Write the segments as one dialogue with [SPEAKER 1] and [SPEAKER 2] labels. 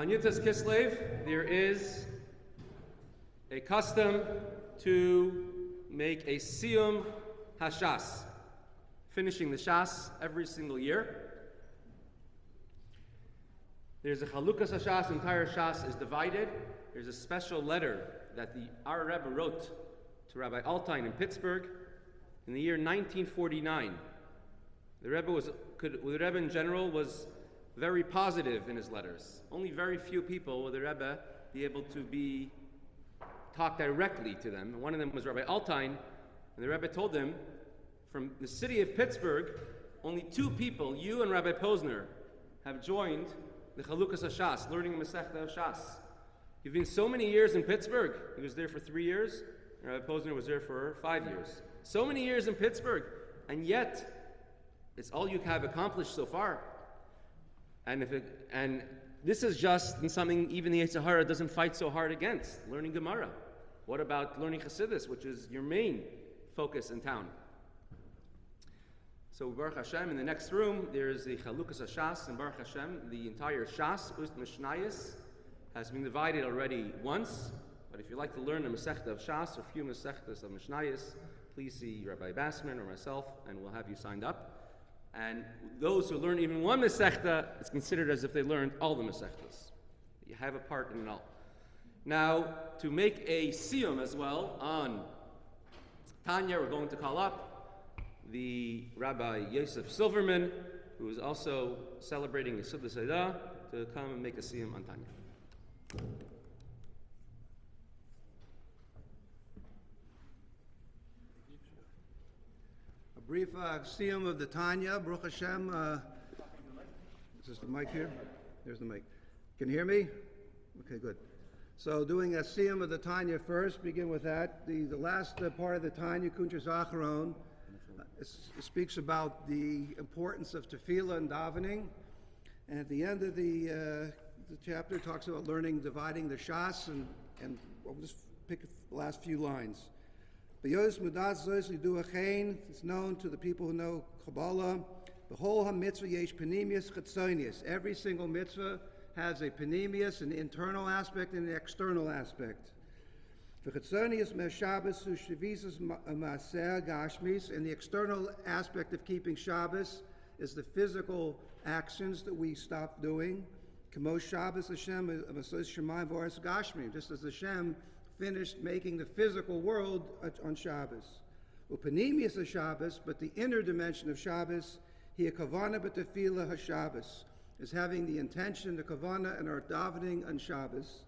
[SPEAKER 1] On Yud Tes Kislev, there is a custom to make a siyum hashas, finishing the shas every single year. There's a chalukas hashas, the entire shas is divided. There's a special letter that our Rebbe wrote to Rabbi Altein in Pittsburgh in the year 1949. The Rebbe in general was very positive in his letters. Only very few people would the Rebbe be able to talk directly to them. And one of them was Rabbi Altein, and the Rebbe told him, from the city of Pittsburgh, only two people, you and Rabbi Posner, have joined the Chalukas HaShas, learning the Masechta of Shas. You've been so many years in Pittsburgh. He was there for 3 years, and Rabbi Posner was there for 5 years. So many years in Pittsburgh, and yet it's all you have accomplished so far. And this is just something even the Yetzer Hara doesn't fight so hard against, learning Gemara. What about learning Chassidus, which is your main focus in town? So Baruch Hashem, in the next room, there's the Chalukas HaShas, and Baruch Hashem, the entire Shas, Ust Mishnayos, has been divided already once. But if you'd like to learn the Masechta of Shas, or a few Masechtas of Mishnayos, please see Rabbi Bassman or myself, and we'll have you signed up. And those who learn even one Masechta, it's considered as if they learned all the Masechtas. You have a part in it all. Now, to make a siyum as well on Tanya, we're going to call up the Rabbi Yosef Silverman, who is also celebrating the Suda Seidah, to come and make a siyum on Tanya.
[SPEAKER 2] Brief siyum of the Tanya, Baruch Hashem. Is this the mic here? There's the mic. Can you hear me? Okay, good. So doing a siyum of the Tanya first, begin with that. The last part of the Tanya, Kuntres Acharon, speaks about the importance of tefillah and davening. And at the end of the chapter, talks about dividing the shas, and we'll just pick the last few lines. It's known to the people who know Kabbalah. The whole mitzvah yesh panemius chitzonius. Every single mitzvah has a panemius, an internal aspect, and an external aspect. For chitzonius me'Shabbos hu shvisus ma'aseh gashmis, and the external aspect of keeping Shabbos is the physical actions that we stop doing. Kamo Shabbos Hashem asos shemayim v'aretz gashmi, just as Hashem finished making the physical world on Shabbos. Upanemius of Shabbos, but the inner dimension of Shabbos, hi kavana b'tefillah haShabbos, is having the intention, the kavana, and our davening on Shabbos.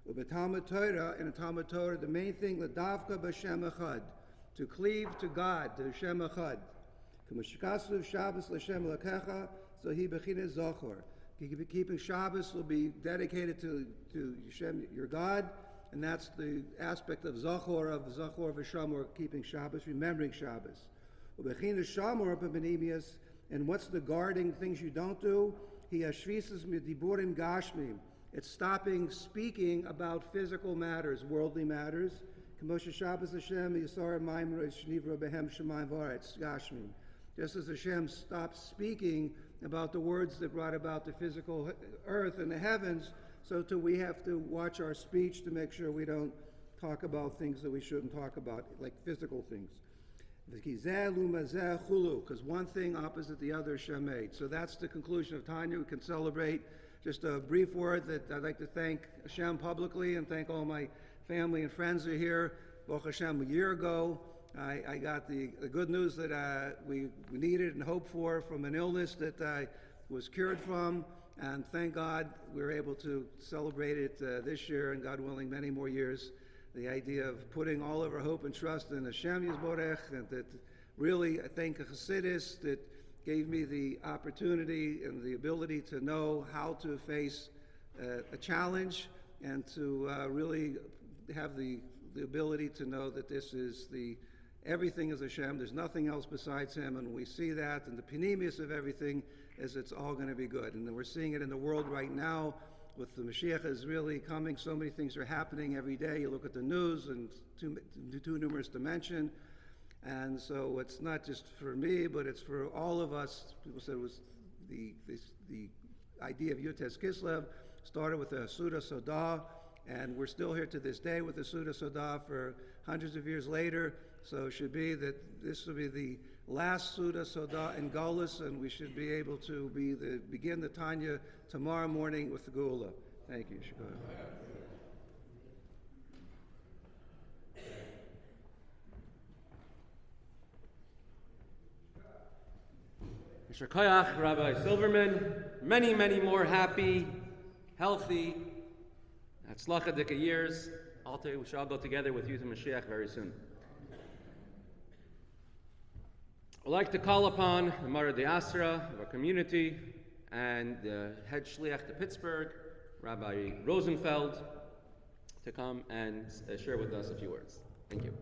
[SPEAKER 2] Ubetalmud Torah, and in Talmud Torah, the main thing, l'davka b'Shem echad, to cleave to God, to Hashem echad. K'mishkasu Shabbos l'Shem l'kecha, so he b'chines zochor. Keeping Shabbos will be dedicated to Hashem, your God. And that's the aspect of Zachor v'Shamor, keeping Shabbos, remembering Shabbos. And what's the guarding things you don't do? It's stopping speaking about physical matters, worldly matters. Just as Hashem stopped speaking about the words that brought about the physical earth and the heavens, so too we have to watch our speech to make sure we don't talk about things that we shouldn't talk about, like physical things. Because one thing opposite the other Hashem made. So that's the conclusion of Tanya. We can celebrate. Just a brief word that I'd like to thank Hashem publicly and thank all my family and friends who are here. Baruch Hashem, a year ago, I got the good news that we needed and hoped for from an illness that I was cured from. And thank God we were able to celebrate it this year, and God willing, many more years. The idea of putting all of our hope and trust in Hashem Yisborech, and that really, I thank a Chassidus that gave me the opportunity and the ability to know how to face a challenge, and to really have the ability to know that this is everything is Hashem. There's nothing else besides Him, and we see that, and the panemius of everything is it's all going to be good. And we're seeing it in the world right now with the Mashiach is really coming. So many things are happening every day. You look at the news, and too numerous to mention. And so it's not just for me, but it's for all of us. People said it was the idea of Yud Tes Kislev started with a Suda Sodah, and we're still here to this day with the Suda Sodah for hundreds of years later. So it should be that this will be the last Suda Sodah in Golus, and we should be able to begin the Tanya tomorrow morning with the Geula. Thank you.
[SPEAKER 1] Mr. Koyach, Rabbi Silverman, many, many more happy, healthy, Hatzlachadika years. We shall go together with you to Mashiach very soon. I'd like to call upon the Mara de Asra of our community and the head shliach to Pittsburgh, Rabbi Rosenfeld, to come and share with us a few words. Thank you.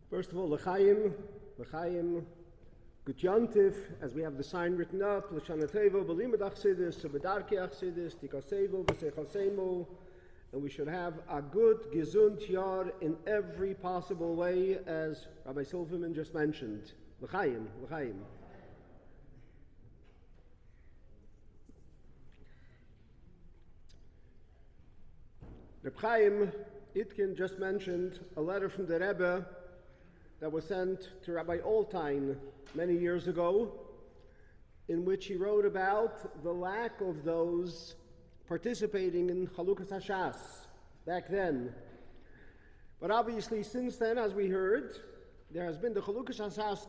[SPEAKER 3] First of all, L'chaim, Gut Yontif, as we have the sign written up, L'shana Teva, B'limud Chassidus, B'darkei Chassidus, Tikasevo, V'sechasemo, and we should have a good, gesund yar in every possible way, as Rabbi Silverman just mentioned. L'chaim. Reb Chaim Itkin just mentioned a letter from the Rebbe that was sent to Rabbi Altein many years ago, in which he wrote about the lack of those participating in Chalukas HaShas back then. But obviously since then, as we heard, there has been the Chalukas HaShas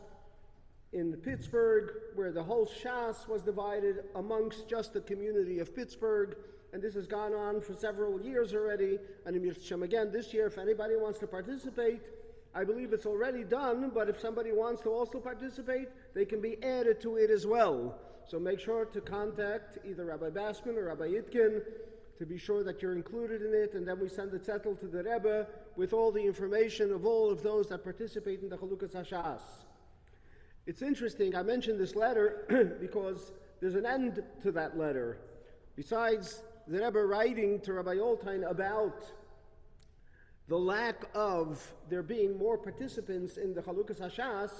[SPEAKER 3] in Pittsburgh, where the whole Shas was divided amongst just the community of Pittsburgh, and this has gone on for several years already. And in Yishem again this year, if anybody wants to participate, I believe it's already done, but if somebody wants to also participate, they can be added to it as well. So make sure to contact either Rabbi Bassman or Rabbi Yitkin to be sure that you're included in it, and then we send it settled to the Rebbe with all the information of all of those that participate in the Chalukas HaShas. It's interesting, I mentioned this letter because there's an end to that letter. Besides the Rebbe writing to Rabbi Altein about the lack of there being more participants in the Chalukas HaShas,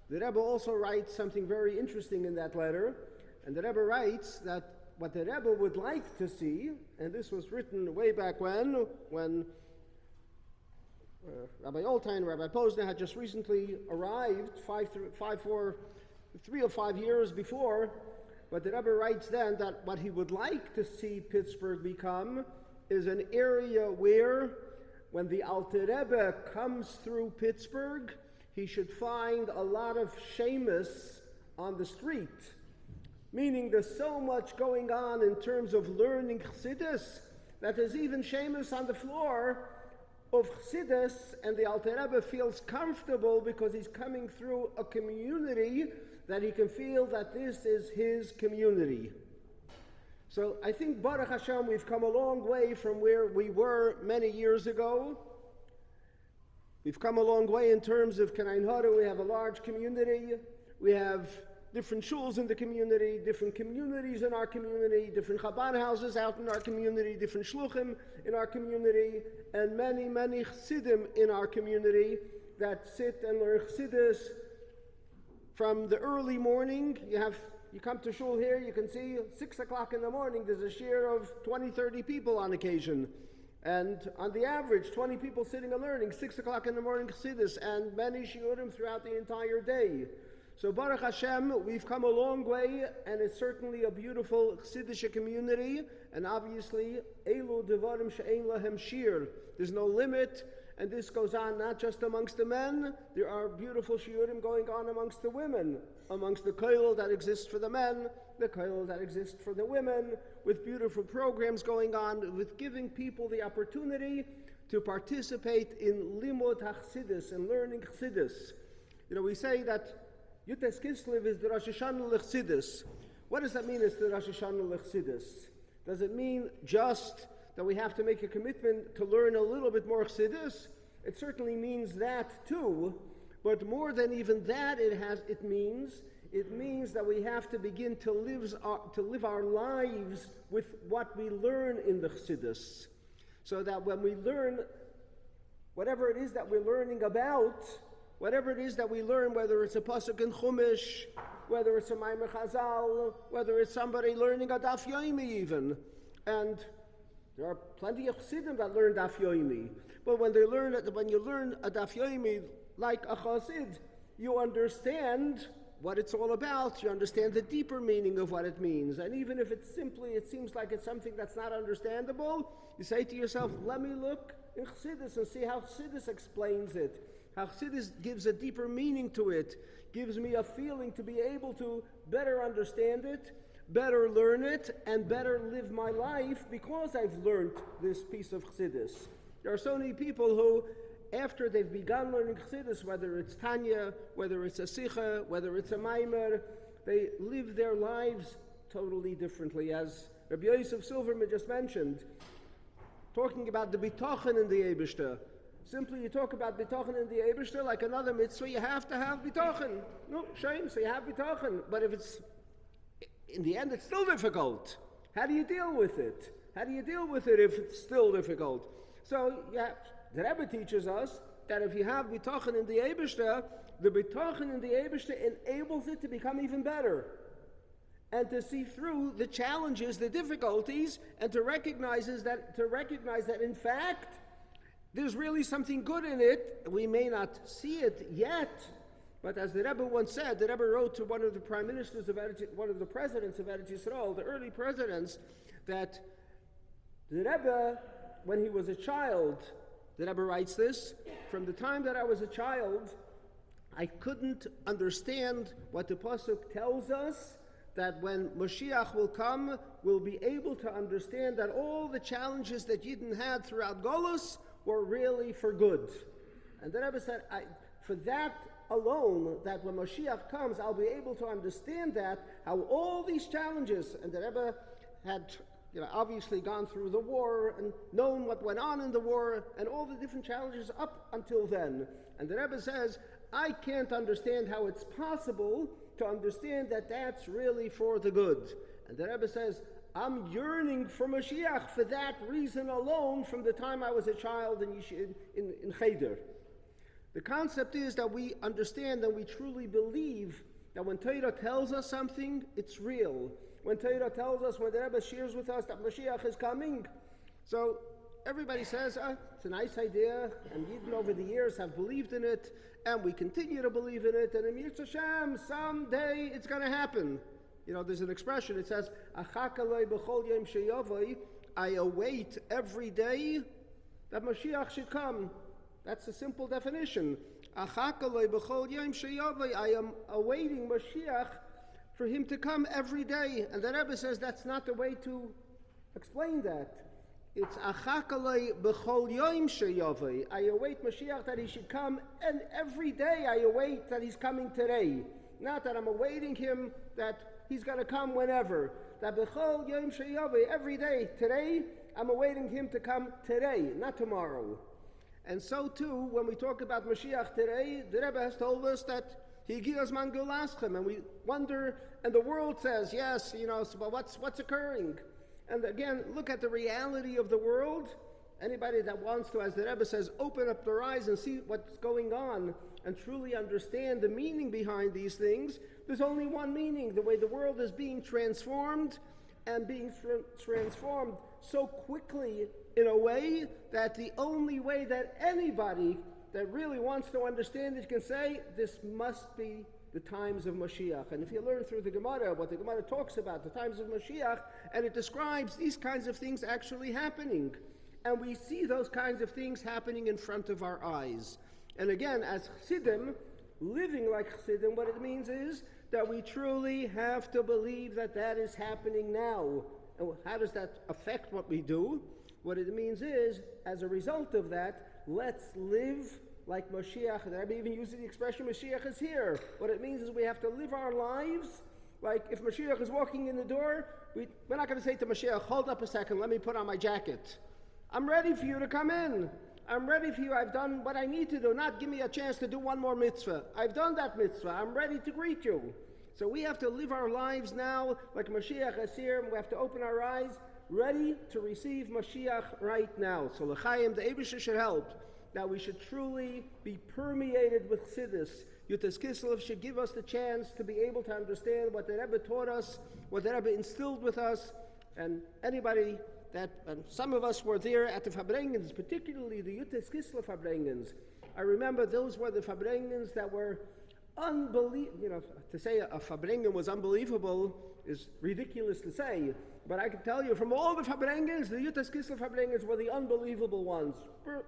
[SPEAKER 3] the Rebbe also writes something very interesting in that letter. And the Rebbe writes that what the Rebbe would like to see, and this was written way back when Rabbi Altein and Rabbi Posner had just recently arrived, 3 or 5 years before, but the Rebbe writes then that what he would like to see Pittsburgh become is an area where, when the Alter Rebbe comes through Pittsburgh, he should find a lot of shemus on the street. Meaning there's so much going on in terms of learning Chassidus that there's even shemus on the floor of Chassidus, and the Alter Rebbe feels comfortable because he's coming through a community that he can feel that this is his community. So I think Baruch Hashem, we've come a long way from where we were many years ago. We've come a long way in terms of Kanain Hara. We have a large community. We have different shuls in the community, different communities in our community, different Chabad houses out in our community, different shluchim in our community, and many, many chassidim in our community that sit and learn chassidus from the early morning. You come to shul here, you can see 6 o'clock in the morning, there's a share of 20, 30 people on occasion. And on the average, 20 people sitting and learning, 6 o'clock in the morning chassidus, and many shiurim throughout the entire day. So Baruch Hashem, we've come a long way, and it's certainly a beautiful Chassidish community, and obviously, Elu Devarim She'ein Lahem Shir. There's no limit, and this goes on not just amongst the men, there are beautiful shiurim going on amongst the women, amongst the kollel that exists for the men, the kollel that exists for the women, with beautiful programs going on, with giving people the opportunity to participate in limud HaChassidus and learning Chassidus. You know, we say that Yud Tes Kislev is the Rosh Hashana of Chassidus. What does that mean, it's the Rosh Hashana of Chassidus? Does it mean just that we have to make a commitment to learn a little bit more Chassidus? It certainly means that too, but more than even that, it means that we have to begin to live our lives with what we learn in the Chassidus. So that when we learn whatever it is that we're learning about, whatever it is that we learn, whether it's a pasuk in Chumash, whether it's a Maimer Chazal, whether it's somebody learning a Daf Yomi even. And there are plenty of Chassidim that learn Daf Yomi. But when you learn a Daf Yomi like a Chassid, you understand what it's all about. You understand the deeper meaning of what it means. And even if it seems like it's something that's not understandable, you say to yourself, let me look in Chassidus and see how Chassidus explains it. How Chassidus gives a deeper meaning to it, gives me a feeling to be able to better understand it, better learn it, and better live my life because I've learned this piece of Chassidus. There are so many people who, after they've begun learning Chassidus, whether it's Tanya, whether it's a Sicha, whether it's a Maimer, they live their lives totally differently. As Rabbi Yosef Silverman just mentioned, talking about the bitachon in the Eibishter. Simply you talk about bitachon in the Eibishter like another mitzvah, you have to have bitachon. No, shame, so you have bitachon. But if it's, in the end, it's still difficult. How do you deal with it? How do you deal with it if it's still difficult? So, yeah, the Rebbe teaches us that if you have bitachon in the Eibishter, the bitachon in the Eibishter enables it to become even better. And to see through the challenges, the difficulties, and to recognize that in fact, there's really something good in it. We may not see it yet, but as the Rebbe once said, the Rebbe wrote to one of the prime ministers of one of the presidents of Eretz Yisrael, the early presidents, that the Rebbe, when he was a child, the Rebbe writes this, from the time that I was a child, I couldn't understand what the pasuk tells us, that when Mashiach will come, we'll be able to understand that all the challenges that Yidden had throughout Golus were really for good. And the Rebbe said, for that alone, that when Mashiach comes, I'll be able to understand that, how all these challenges, and the Rebbe had obviously gone through the war and known what went on in the war and all the different challenges up until then. And the Rebbe says, I can't understand how it's possible to understand that that's really for the good. And the Rebbe says, I'm yearning for Mashiach for that reason alone from the time I was a child in Cheder. The concept is that we understand and we truly believe that when Torah tells us something, it's real. When Torah tells us, when the Rebbe shares with us that Mashiach is coming, so everybody says, it's a nice idea, and Yidden over the years have believed in it, and we continue to believe in it, and in Yirtzeh Hashem, someday it's going to happen. There's an expression, it says, Achakalei b'chol yom sheyavoi, I await every day that Mashiach should come. That's the simple definition. Achakalei b'chol yom sheyavoi, I am awaiting Mashiach for him to come every day. And the Rebbe says that's not the way to explain that. It's Achakalei b'chol yom sheyavoi. I await Mashiach that he should come, and every day I await that he's coming today. Not that I'm awaiting him that he's going to come whenever. That b'chol yom sheyavoi, every day, today, I'm awaiting him to come today, not tomorrow. And so too, when we talk about Mashiach today, the Rebbe has told us that Higias man gulaschem, and we wonder, and the world says, yes, but what's occurring? And again, look at the reality of the world. Anybody that wants to, as the Rebbe says, open up their eyes and see what's going on and truly understand the meaning behind these things, there's only one meaning. The way the world is being transformed and being transformed so quickly in a way that the only way that anybody that really wants to understand it can say, this must be the times of Mashiach. And if you learn through the Gemara, what the Gemara talks about, the times of Mashiach, and it describes these kinds of things actually happening. And we see those kinds of things happening in front of our eyes. And again, as Chassidim, living like Chassidim, what it means is that we truly have to believe that that is happening now. And how does that affect what we do? What it means is, as a result of that, let's live like Mashiach. The Rebbe even uses the expression, Mashiach is here. What it means is we have to live our lives like if Mashiach is walking in the door, we're not going to say to Mashiach, hold up a second, let me put on my jacket. I'm ready for you to come in. I'm ready for you. I've done what I need to do. Not give me a chance to do one more mitzvah. I've done that mitzvah. I'm ready to greet you. So we have to live our lives now like Mashiach is here, and we have to open our eyes, ready to receive Mashiach right now. So l'chaim, the Eibusha should help that we should truly be permeated with Chassidus. Yud Tes Kislev should give us the chance to be able to understand what the Rebbe taught us, what the Rebbe instilled with us, and anybody that, and some of us were there at the Farbengens, particularly the Yud Tes Kislev Farbengens. I remember those were the Farbengens that were unbelievable. You know, to say a Farbengen was unbelievable is ridiculous to say, but I can tell you from all the Farbengens, the Yud Tes Kislev Farbengens were the unbelievable ones,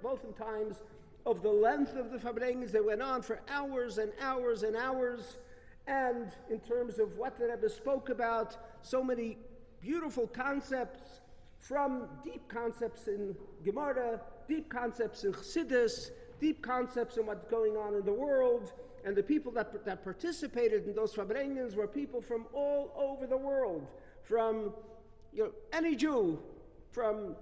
[SPEAKER 3] both in times of the length of the Farbengens. They went on for hours and hours and hours, and in terms of what the Rebbe spoke about, so many beautiful concepts, from deep concepts in Gemara, deep concepts in Chassidus, deep concepts in what's going on in the world. And the people that participated in those Farbengens were people from all over the world, from any Jew, from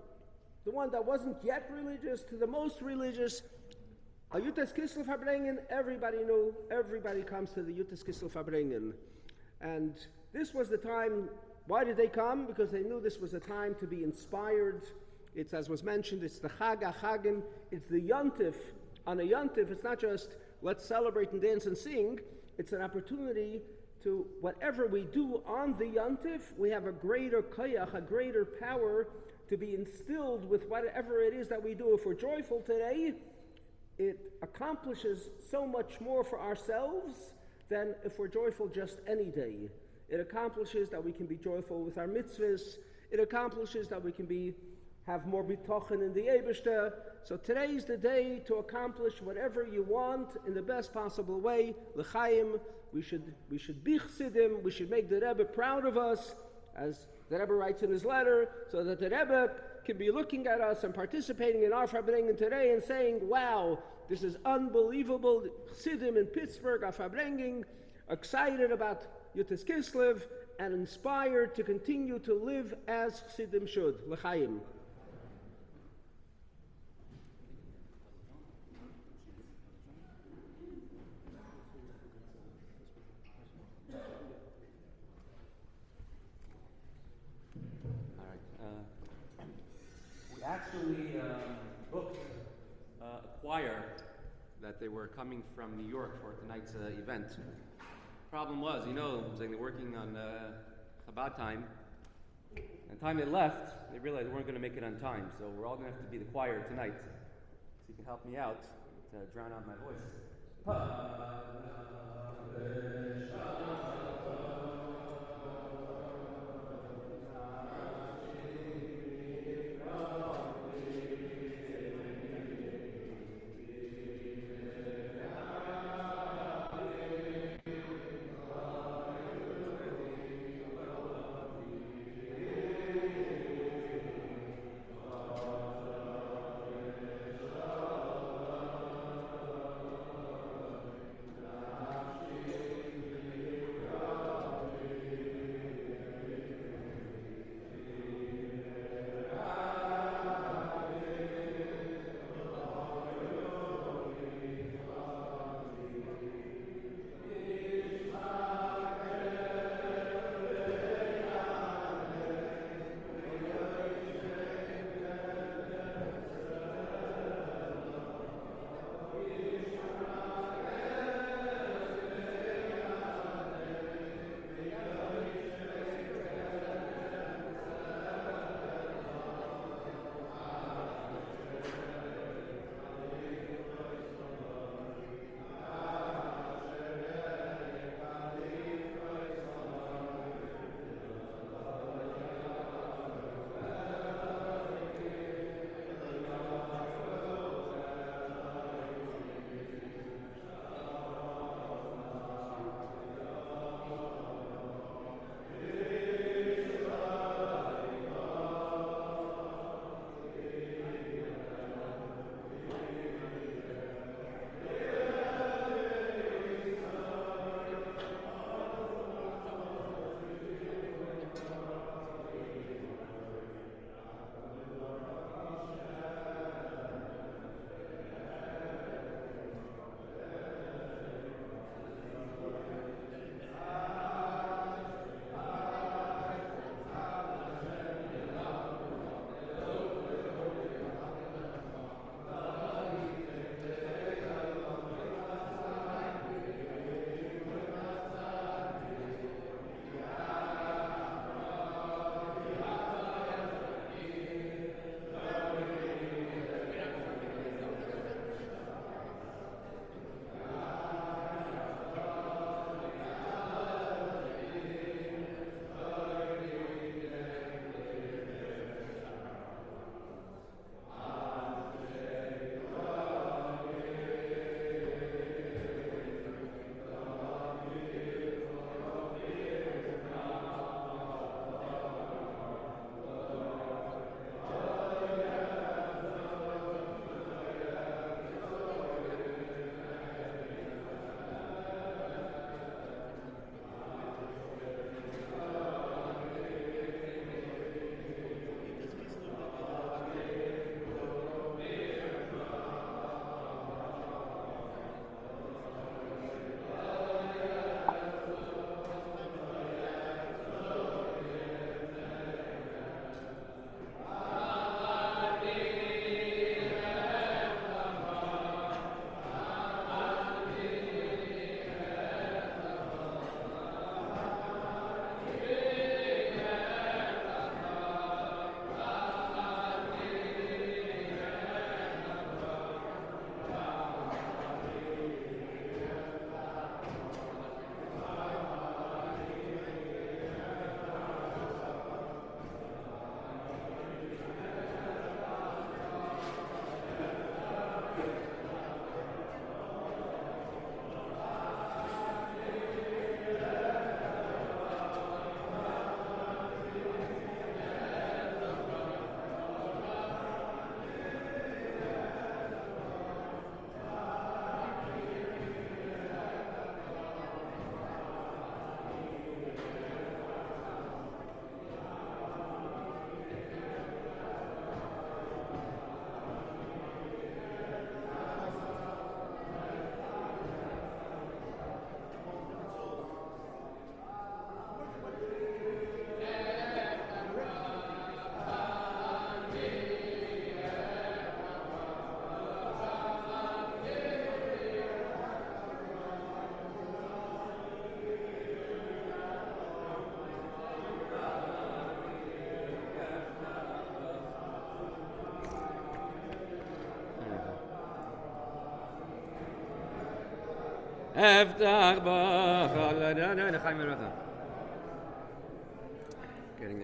[SPEAKER 3] the one that wasn't yet religious to the most religious. A Yud Tes Kislev Farbengen, everybody knew, everybody comes to the Yud Tes Kislev Farbengen. And this was the time. Why did they come? Because they knew this was a time to be inspired. It's, as was mentioned, it's the Chag HaChagim, it's the Yontif. On a Yontif, it's not just let's celebrate and dance and sing. It's an opportunity to, whatever we do on the Yontif, we have a greater koyach, a greater power to be instilled with whatever it is that we do. If we're joyful today, it accomplishes so much more for ourselves than if we're joyful just any day. It accomplishes that we can be joyful with our mitzvahs. It accomplishes that we can have more bitochen in the Eibishter. So today's the day to accomplish whatever you want in the best possible way. L'chaim, we should be Chassidim. We should make the Rebbe proud of us, as the Rebbe writes in his letter, so that the Rebbe can be looking at us and participating in our Farbengen today and saying, wow, this is unbelievable. Chassidim in Pittsburgh are Farbengen, excited about Yud Tes Kislev, and inspired to continue to live as Chassidim should. L'chaim.
[SPEAKER 1] We actually booked a choir that they were coming from New York for tonight's event. Problem was, they're working on Chabad time, and the time they left, they realized they weren't going to make it on time, so we're all going to have to be the choir tonight. So you can help me out to drown out my voice.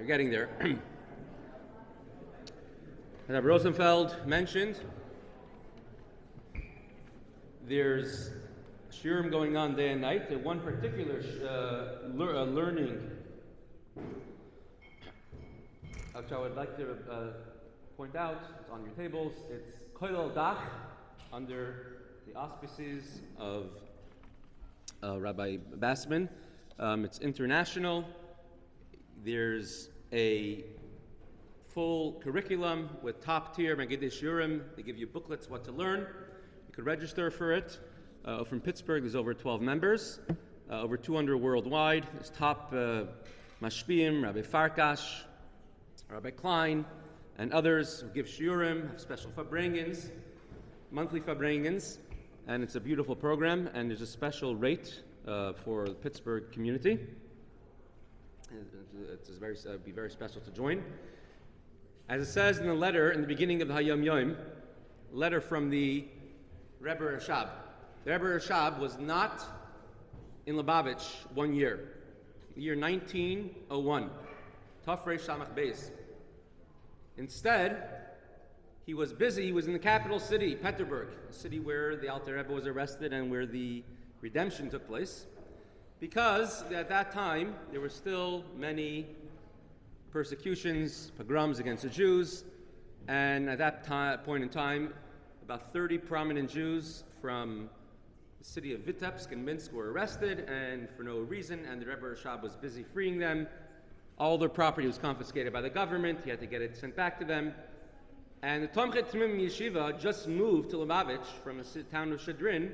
[SPEAKER 1] Getting there. As Rabbi Rosenfeld mentioned, there's shiurim going on day and night. The one particular learning which I would like to point out, it's on your tables. It's Koilel Dach, under the auspices of Rabbi Bassman. It's international. There's a full curriculum with top-tier Megiddo Shiurim. They give you booklets what to learn. You could register for it. From Pittsburgh, there's over 12 members, over 200 worldwide. There's top mashpiyim, Rabbi Farkash, Rabbi Klein, and others who give shiurim, have special Farbengens, monthly Farbengens, and it's a beautiful program, and there's a special rate for the Pittsburgh community. It's be very special to join. As it says in the letter in the beginning of the Hayom Yom, letter from the Rebbe Rashab. The Rebbe Rashab was not in Lubavitch 1 year, the year 1901. Tafrei Shamach Beis. Instead, he was busy. He was in the capital city, Pittsburgh, a city where the Alter Rebbe was arrested and where the redemption took place, because at that time there were still many persecutions, pogroms against the Jews, and at that point in time, about 30 prominent Jews from the city of Vitebsk and Minsk were arrested, and for no reason, and the Rebbe Rashab was busy freeing them. All their property was confiscated by the government. He had to get it sent back to them. And the Tomchet Tamim Yeshiva just moved to Lubavitch from the town of Shadrin.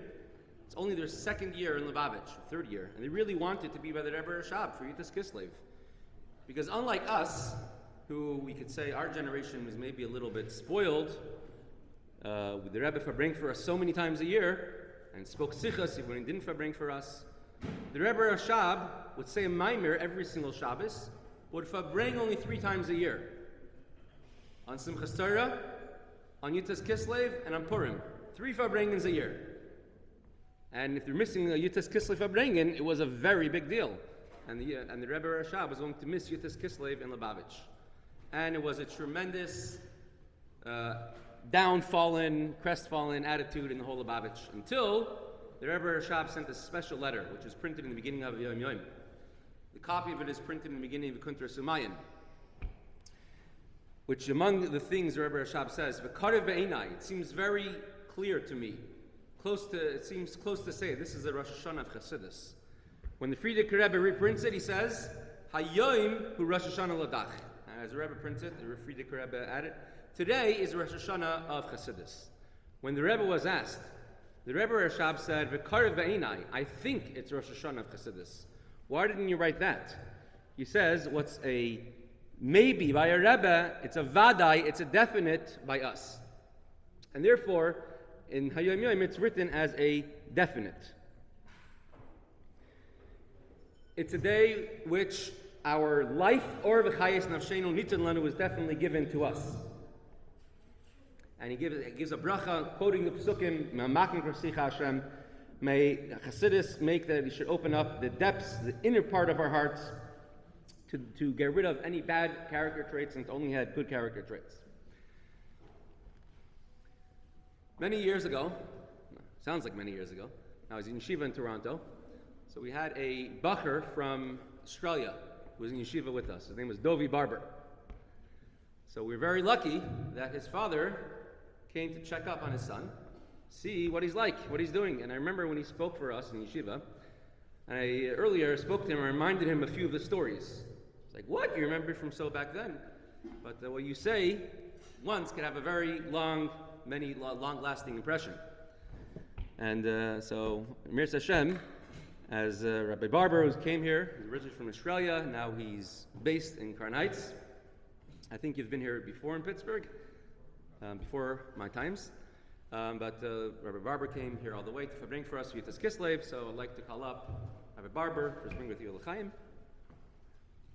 [SPEAKER 1] It's only their second year in Lubavitch, third year, and they really wanted to be by the Rebbe Rashab for Yud Tes Kislev. Because unlike us, who we could say our generation was maybe a little bit spoiled, the Rebbe Farbring for us so many times a year, and spoke sichas even when he didn't Farbring for us. The Rebbe Rashab would say a maimer every single Shabbos, would Farbring only 3 times a year. On Simchas Torah, on Yud Tes Kislev, and on Purim. 3 Farbrengens a year. And if you're missing a Yud Tes Kislev Farbrengen, it was a very big deal. And the Rebbe Rashab was going to miss Yud Tes Kislev in Lubavitch. And it was a tremendous downfallen, crestfallen attitude in the whole Lubavitch, until the Rebbe Rashab sent a special letter, which is printed in the beginning of Yom Yom. The copy of it is printed in the beginning of the Kuntra Sumayan, which among the things the Rebbe Rashab says, V'karev be'enai, it seems very clear to me, it seems close to say, this is the Rosh Hashana of Chassidus. When the Frierdiker Rebbe reprints it, he says, Hayoim hu Rosh Hashana ladach. As the Rebbe prints it, the Frierdiker Rebbe added, today is Rosh Hashana of Chassidus. When the Rebbe was asked, the Rebbe Rashab said, V'karev be'enai, I think it's Rosh Hashana of Chassidus. Why didn't you write that? He says, what's a maybe by a Rebbe, it's a vadai, it's a definite by us. And therefore, in Hayom Yom, it's written as a definite. It's a day which our life, or v'chayes nafshenu nitan lanu, was definitely given to us. And he gives a bracha, quoting the Pesukim, Ma'amakim Krasicha Hashem, may Chassidus make that we should open up the depths, the inner part of our hearts, to get rid of any bad character traits and to only have good character traits. Many years ago, sounds like many years ago, I was in yeshiva in Toronto, so we had a bacher from Australia who was in yeshiva with us. His name was Barber. So we were very lucky that his father came to check up on his son, see what he's like, what he's doing. And I remember when he spoke for us in yeshiva, and I earlier spoke to him and reminded him a few of the stories. It's like, what? You remember from so back then? But what you say once can have a very long-lasting impression. And so, Mir Hashem, as Rabbi Barber, who came here, he's originally from Australia, now he's based in Crown Heights. I think you've been here before in Pittsburgh, before my times. But Rabbi Barber came here all the way to bring for us Yud Tes Kislev, so I'd like to call up Rabbi Barber to bring with you l'chaim,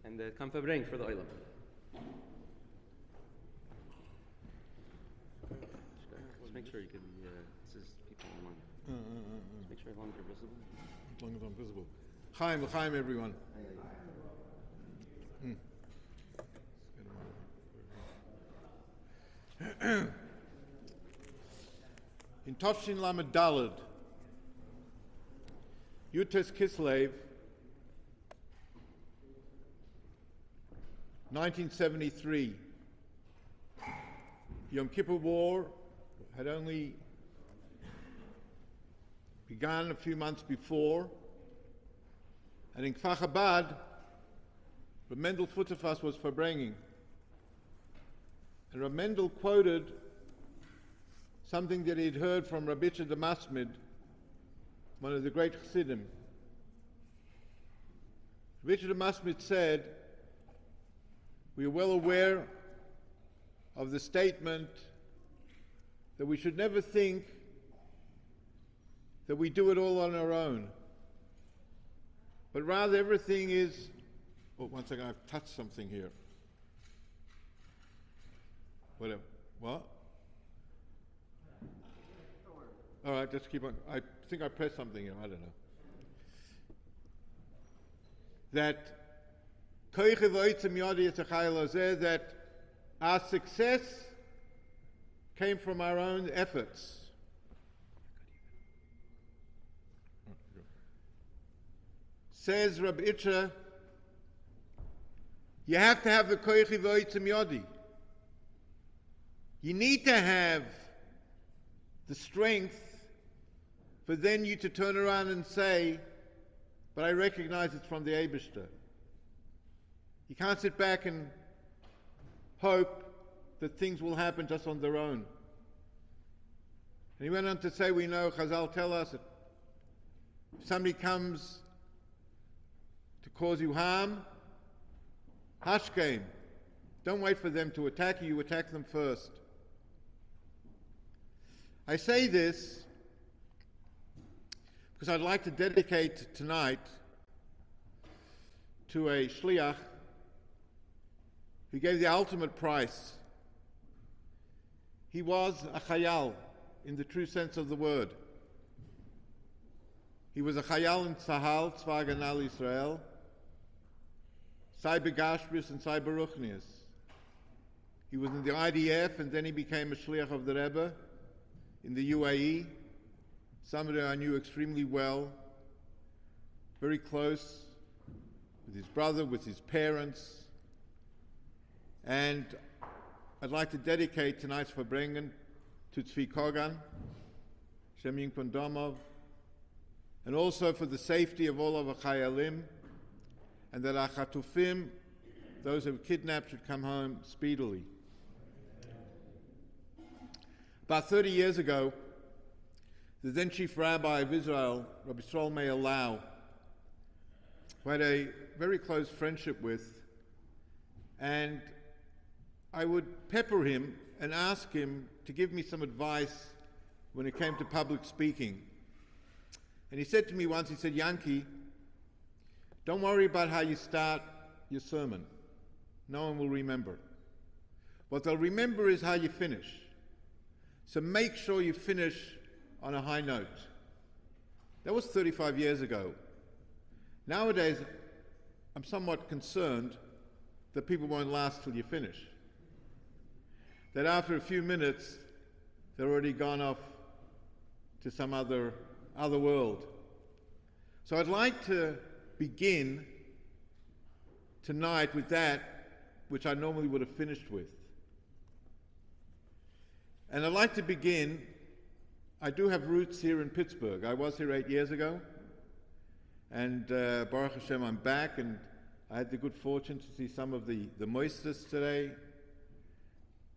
[SPEAKER 1] and come for bring for the oilam. Just make sure you can. This is people online. Just make sure as long as you're visible.
[SPEAKER 4] As long as I'm visible. Chaim, l'chaim, everyone. In Tovshin Lamed Daled, Yud Tes Kislev, 1973, Yom Kippur War had only begun a few months before, and in Kfar Chabad, Reb Mendel Futterfass was Farbengen. And Reb Mendel quoted something that he'd heard from Rabbi Schneur Zalman, one of the great Chassidim. Rabbi Schneur Zalman said, we are well aware of the statement that we should never think that we do it all on our own, but rather everything is, oh, one second, I've touched something here. Whatever, what? All right, just keep on, I think I pressed something here, I don't know. That that our success came from our own efforts. Says Rabbi Itcha, you have to have the koichi v'oitzim yodi. You need to have the strength for then you to turn around and say, but I recognize it's from the Eibishter. You can't sit back and hope that things will happen just on their own. And he went on to say, we know, Chazal tell us, that if somebody comes to cause you harm, hashkem, don't wait for them to attack you, you attack them first. I say this because I'd like to dedicate tonight to a shliach who gave the ultimate price. He was a chayal in the true sense of the word. He was a chayal in Tzahal, Tzva Haganah Yisrael, Cyber Gashbris and Cyber Ruchnius. He was in the IDF and then he became a shliach of the Rebbe in the UAE, somebody I knew extremely well, very close with his brother, with his parents. And I'd like to dedicate tonight's Farbengen to Tzvi Kogan, Shem Yinpon Domov, and also for the safety of all of our chayalim, and that our chatufim, those who were kidnapped, should come home speedily. About 30 years ago, the then Chief Rabbi of Israel, Rabbi Schneur Zalman, who I had a very close friendship with, and I would pepper him and ask him to give me some advice when it came to public speaking. And he said to me once, he said, Yankee, don't worry about how you start your sermon. No one will remember. What they'll remember is how you finish. So make sure you finish on a high note. That was 35 years ago. Nowadays, I'm somewhat concerned that people won't last till you finish. That after a few minutes, they're already gone off to some other world. So I'd like to begin tonight with that which I normally would have finished with. And I'd like to begin, I do have roots here in Pittsburgh. I was here 8 years ago, and Baruch Hashem, I'm back, and I had the good fortune to see some of the moisters today,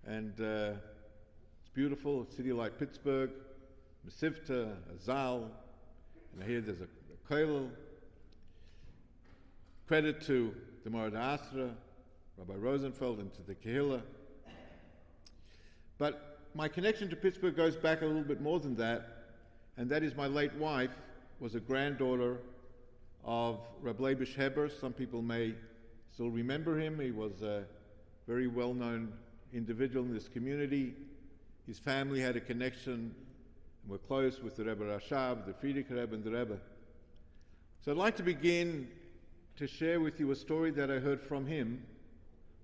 [SPEAKER 4] and it's beautiful, a city like Pittsburgh, Mesivta, Azal, and I hear there's a kollel. Credit to the Morad Asra, Rabbi Rosenfeld, and to the Kehillah. But my connection to Pittsburgh goes back a little bit more than that, and that is my late wife was a granddaughter of Rabbi Leibush Heber. Some people may still remember him. He was a very well-known individual in this community. His family had a connection and were close with the Rebbe Rashab, the Frierdiker Rebbe, and the Rebbe. So I'd like to begin to share with you a story that I heard from him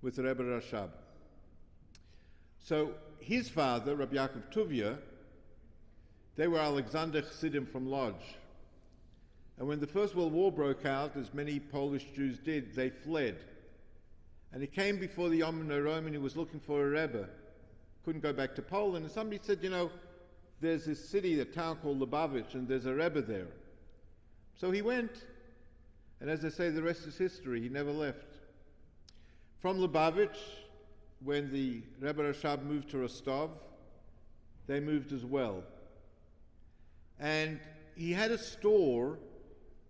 [SPEAKER 4] with the Rebbe Rashab. So his father, Rabbi Yacov Tuvia, they were Alexander Chassidim from Lodz. And when the First World War broke out, as many Polish Jews did, they fled. And he came before the Yom HaNorah and he was looking for a Rebbe. Couldn't go back to Poland. And somebody said, you know, there's this city, a town called Lubavitch, and there's a Rebbe there. So he went. And as I say, the rest is history. He never left. From Lubavitch, when the Rebbe Rashab moved to Rostov, they moved as well. And he had a store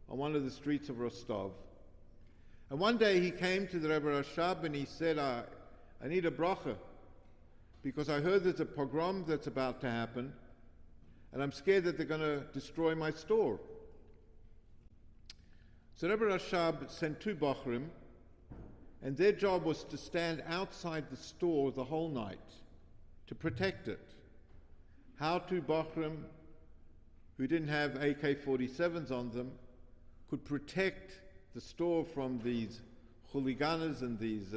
[SPEAKER 4] on one of the streets of Rostov. And one day he came to the Rebbe Rashab and he said, I need a bracha because I heard there's a pogrom that's about to happen and I'm scared that they're going to destroy my store. So Rebbe Rashab sent two bochrim and their job was to stand outside the store the whole night to protect it. How two bochrim who didn't have AK-47s on them could protect the store from these hooligans and these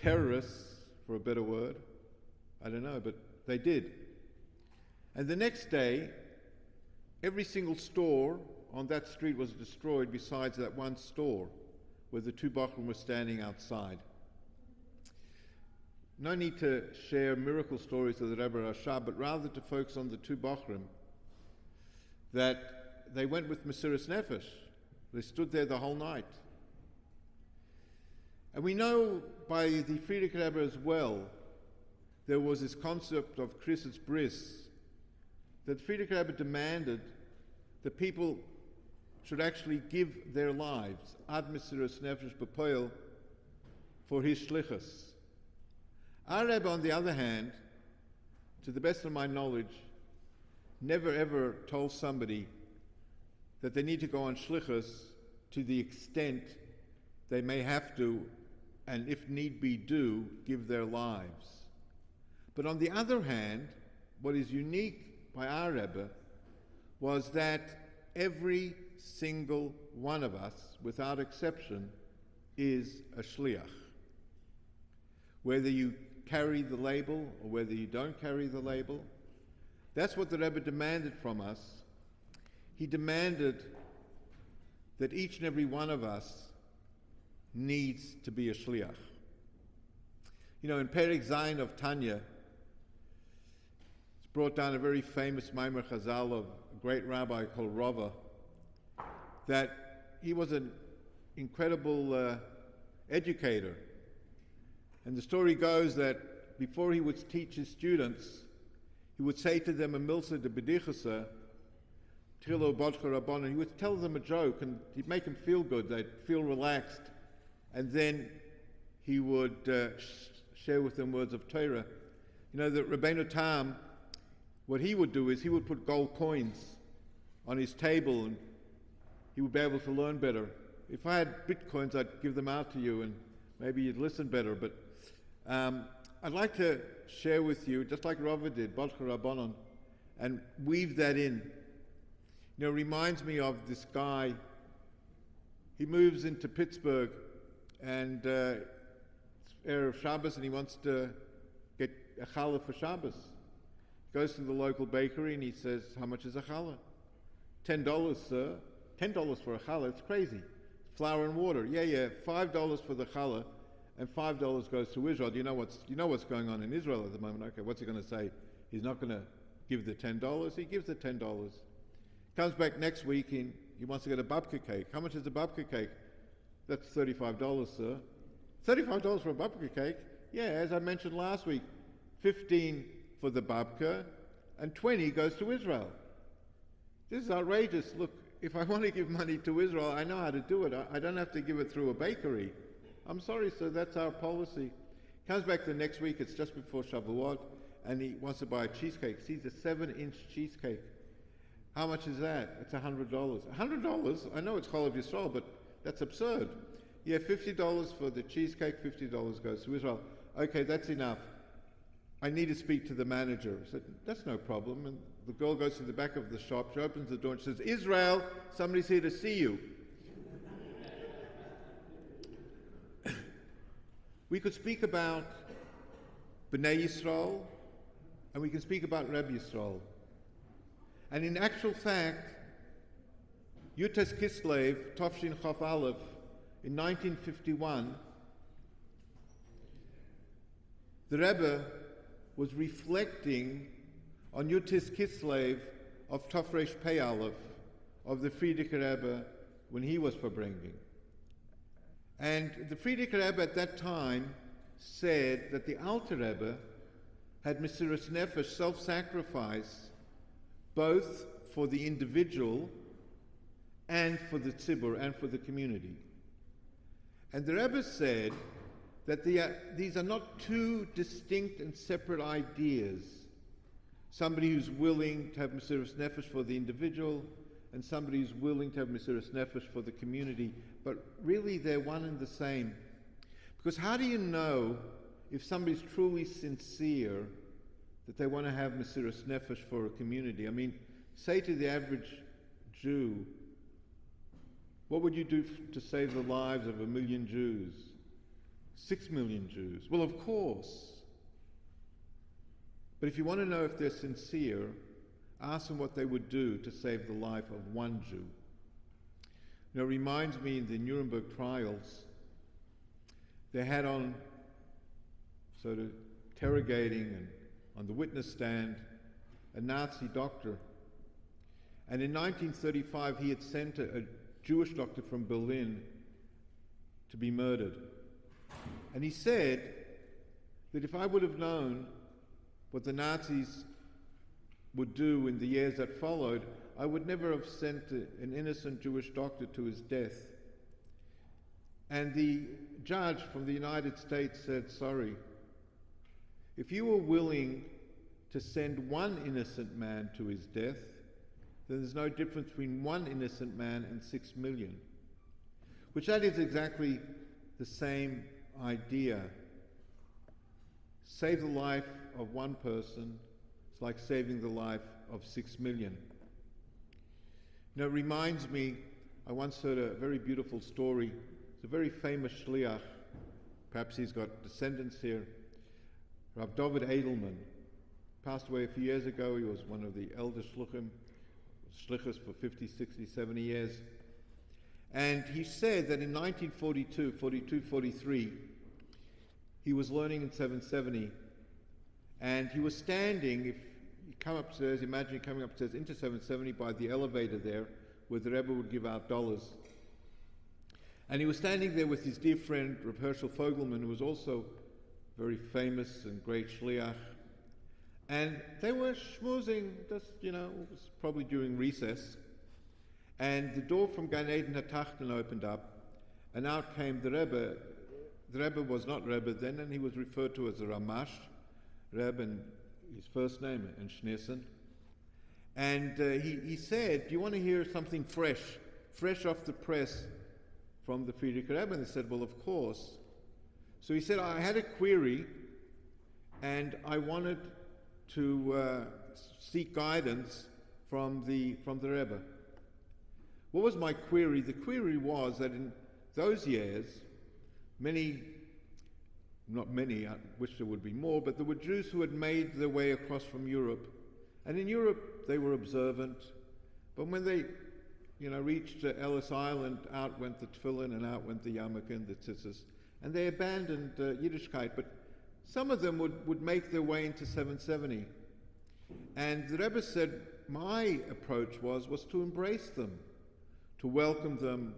[SPEAKER 4] terrorists, for a better word. I don't know, but they did. And the next day, every single store on that street was destroyed besides that one store where the two bochrim were standing outside. No need to share miracle stories of the Rebbe Rashab, but rather to focus on the two bochrim that they went with Mesiras Nefesh. They stood there the whole night. And we know by the Frierdiker Rebbe as well, there was this concept of Chris's bris, that Frierdiker Rebbe demanded that people should actually give their lives, ad Mesiras Nefesh b'poel, for his shlichus. Our Rebbe, on the other hand, to the best of my knowledge, never ever told somebody that they need to go on shlichus to the extent they may have to, and if need be do, give their lives. But on the other hand, what is unique by our Rebbe was that every single one of us, without exception, is a shliach. Whether you carry the label or whether you don't carry the label, that's what the Rebbe demanded from us. He demanded that each and every one of us needs to be a shliach. You know, in Perek Zayin of Tanya, it's brought down a very famous Maimer Chazal of a great rabbi called Rava, that he was an incredible educator. And the story goes that before he would teach his students, he would say to them a milsa de bedichasa, Trilo Bodcha Rabban, and he would tell them a joke and he'd make them feel good, they'd feel relaxed, and then he would share with them words of Torah. You know, that Rabbeinu Tam, what he would do is he would put gold coins on his table and he would be able to learn better. If I had bitcoins, I'd give them out to you and maybe you'd listen better, but I'd like to share with you, just like Rava did, Bodcha Rabbanon, and weave that in. You know, it reminds me of this guy. He moves into Pittsburgh and it's Erev Shabbos and he wants to get a challah for Shabbos. He goes to the local bakery and he says, how much is a challah? $10, sir. $10 for a challah, it's crazy. Flour and water. Yeah, $5 for the challah and $5 goes to Israel. You know what's going on in Israel at the moment. Okay, what's he going to say? He's not going to give the $10. He gives the $10. Comes back next week and he wants to get a babka cake. How much is a babka cake? That's $35, sir. $35 for a babka cake? Yeah, as I mentioned last week, $15 for the babka and $20 goes to Israel. This is outrageous. Look, if I want to give money to Israel, I know how to do it. I don't have to give it through a bakery. I'm sorry, sir, that's our policy. Comes back the next week, it's just before Shavuot, and he wants to buy a cheesecake. Sees a 7-inch cheesecake. How much is that? It's $100. $100? I know it's Chol of Yisrael, but that's absurd. Yeah, $50 for the cheesecake, $50 goes to Israel. Okay, that's enough. I need to speak to the manager. I said, that's no problem. And the girl goes to the back of the shop, she opens the door and says, Israel, somebody's here to see you. We could speak about Bnei Yisrael, and we can speak about Rabbi Yisrael. And in actual fact, Yud Tes Kislev, Tovshin Chaf Aleph, in 1951, the Rebbe was reflecting on Yud Tes Kislev of Tafresh Pei Aleph, of the Frierdiker Rebbe when he was Farbengen. And the Frierdiker Rebbe at that time said that the Alter Rebbe had Mesiras Nefesh, self-sacrifice, both for the individual and for the tzibur and for the community. And the Rebbe said that these are not two distinct and separate ideas. Somebody who's willing to have Mesiras Nefesh for the individual and somebody who's willing to have Mesiras Nefesh for the community, but really they're one and the same. Because how do you know if somebody's truly sincere that they want to have Mesiras Nefesh for a community? I mean, say to the average Jew, what would you do to save the lives of 1 million Jews? 6 million Jews? Well, of course. But if you want to know if they're sincere, ask them what they would do to save the life of one Jew. Now, it reminds me in the Nuremberg trials, they had on sort of interrogating and on the witness stand a Nazi doctor. And in 1935, he had sent a Jewish doctor from Berlin to be murdered. And he said that if I would have known what the Nazis would do in the years that followed, I would never have sent an innocent Jewish doctor to his death. And the judge from the United States said, sorry, if you were willing to send one innocent man to his death, then there's no difference between one innocent man and 6 million. Which that is exactly the same idea. Save the life of one person, it's like saving the life of 6 million. Now, it reminds me, I once heard a very beautiful story. It's a very famous shliach. Perhaps he's got descendants here. Rav David Edelman passed away a few years ago. He was one of the elder shlichus for 50, 60, 70 years. And he said that in 1942, 42, 43, he was learning in 770, and he was standing, if you come upstairs, imagine coming upstairs into 770 by the elevator there, where the Rebbe would give out dollars. And he was standing there with his dear friend, Reb Herschel Fogelman, who was also very famous and great shliach. And they were schmoozing, just, it was probably during recess. And the door from Gan Eden HaTachten opened up, and out came the Rebbe. The Rebbe was not Rebbe then, and he was referred to as a Ramash, Rebbe, and his first name, and Schneerson. And he said, do you want to hear something fresh off the press from the Frierdiker Rebbe? And they said, well, of course. So he said, I had a query, and I wanted to seek guidance from the Rebbe. What was my query? The query was that in those years, not many, I wish there would be more, but there were Jews who had made their way across from Europe. And in Europe, they were observant. But when they, reached Ellis Island, out went the tefillin and out went the yarmulke and the tzitzis. And they abandoned Yiddishkeit. But some of them would make their way into 770. And the Rebbe said, my approach was to embrace them, to welcome them,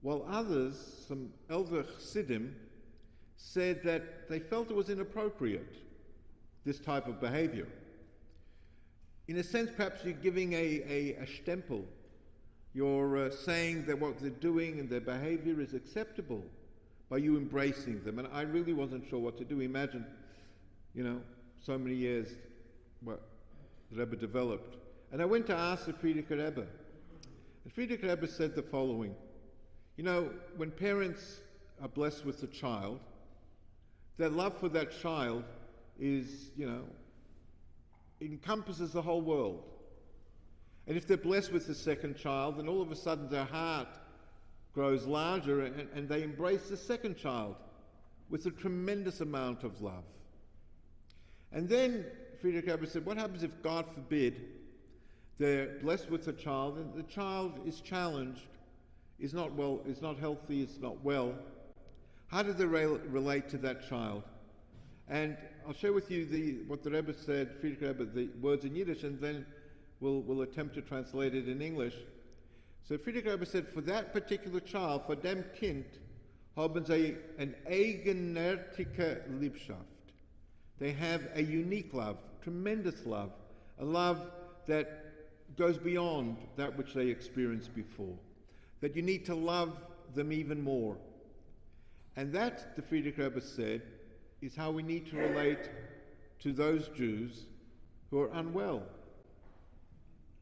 [SPEAKER 4] while others, some elder Chassidim, said that they felt it was inappropriate, this type of behavior. In a sense, perhaps you're giving a stempel. You're saying that what they're doing and their behavior is acceptable by you embracing them. And I really wasn't sure what to do. Imagine, so many years what the Rebbe developed. And I went to ask the Frierdiker Rebbe. The Frierdiker Rebbe said the following. When parents are blessed with a child, their love for that child is, encompasses the whole world. And if they're blessed with the second child, then all of a sudden their heart grows larger and they embrace the second child with a tremendous amount of love. And then Friedrich Rebbe said, what happens if, God forbid, they're blessed with a child and the child is challenged, is not well, is not healthy, is not well? How do they relate to that child? And I'll share with you what the Rebbe said, Friedrich Rebbe, the words in Yiddish, and then we'll attempt to translate it in English. So Friedrich Rebbe said, for that particular child, for dem Kind, haben sie an eigenartige Liebschaft. They have a unique love, tremendous love, a love that goes beyond that which they experienced before. That you need to love them even more. And that, the Friedrich Rebbe said, is how we need to relate to those Jews who are unwell.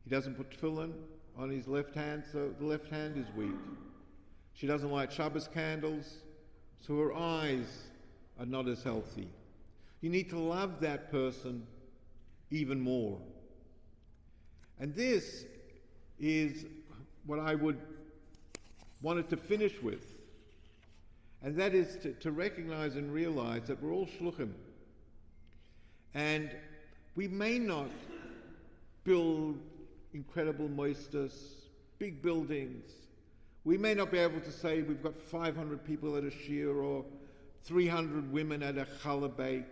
[SPEAKER 4] He doesn't put tefillin on his left hand, so the left hand is weak. She doesn't light Shabbos candles, so her eyes are not as healthy. You need to love that person even more. And this is what I wanted to finish with. And that is to recognize and realize that we're all shluchim. And we may not build incredible moistus, big buildings. We may not be able to say we've got 500 people at a shir or 300 women at a challah bake.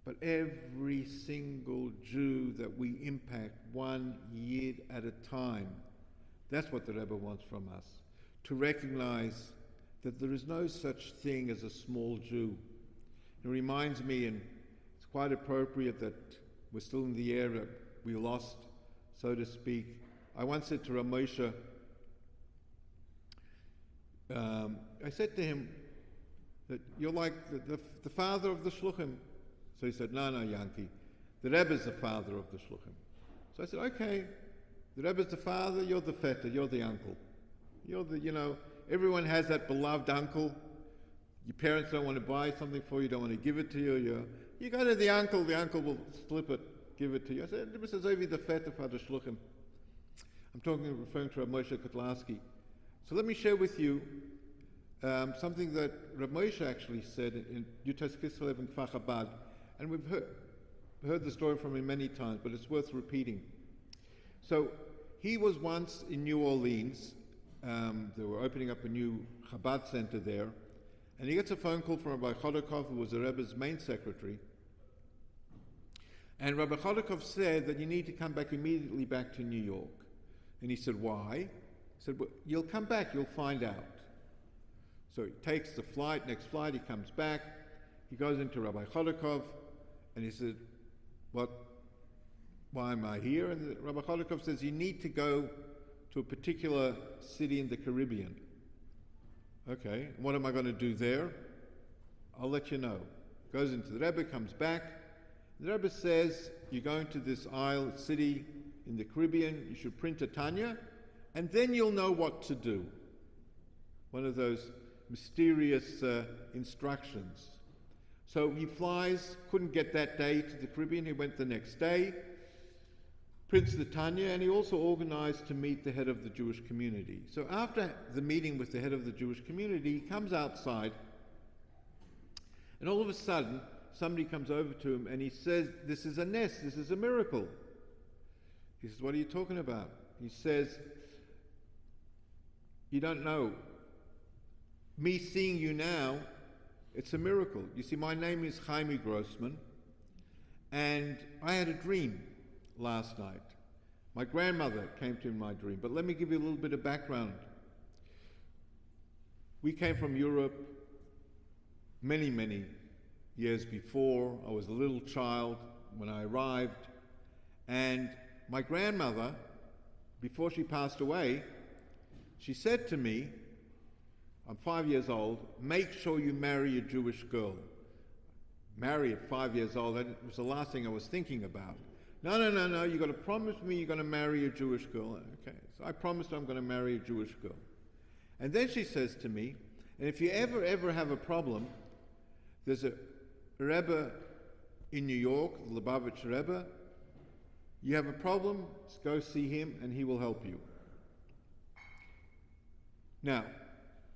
[SPEAKER 4] But every single Jew that we impact, one yid at a time, that's what the Rebbe wants from us. To recognize that there is no such thing as a small Jew. It reminds me, and it's quite appropriate that we're still in the era we lost, so to speak. I once said to Ramosha, I said to him that you're like the father of the shluchim. So he said, no, Yankee, the Rebbe's the father of the shluchim. So I said, okay, the Rebbe's the father, you're the feta, you're the uncle. You're the, everyone has that beloved uncle. Your parents don't want to buy something for you, don't want to give it to you. You go to the uncle will slip it, give it to you. I said, Rebbe says, over the feta for the shluchim. I'm referring to Rav Moshe Kotlarski. So let me share with you something that Rav Moshe actually said in Yud Tes Kislev and Chabad. And we've heard the story from him many times, but it's worth repeating. So he was once in New Orleans. They were opening up a new Chabad center there. And he gets a phone call from Rabbi Chodakov, who was the Rebbe's main secretary. And Rabbi Chodakov said that you need to come back immediately back to New York. And he said, why? He said, well, you'll come back, you'll find out. So he takes the flight, next flight, he comes back. He goes into Rabbi Chodakov, and he said, why am I here? And Rabbi Chodakov says, you need to go to a particular city in the Caribbean. Okay, what am I going to do there? I'll let you know. Goes into the Rebbe, comes back. The Rebbe says, you're going to this city in the Caribbean, you should print a Tanya, and then you'll know what to do. One of those mysterious instructions. So he flies, couldn't get that day to the Caribbean, he went the next day, prints the Tanya, and he also organized to meet the head of the Jewish community. So after the meeting with the head of the Jewish community, he comes outside, and all of a sudden, somebody comes over to him and he says, this is a nest, this is a miracle. He says, what are you talking about? He says, you don't know. Me seeing you now, it's a miracle. You see, my name is Jaime Grossman, and I had a dream last night. My grandmother came to me in my dream, but let me give you a little bit of background. We came from Europe many, many years before. I was a little child when I arrived, and my grandmother, before she passed away, she said to me, I'm 5 years old, make sure you marry a Jewish girl. Marry at 5 years old, that was the last thing I was thinking about. No, you've got to promise me you're going to marry a Jewish girl. Okay, so I promised I'm going to marry a Jewish girl. And then she says to me, and if you ever have a problem, there's a Rebbe in New York, the Lubavitch Rebbe. You have a problem, just go see him and he will help you. Now,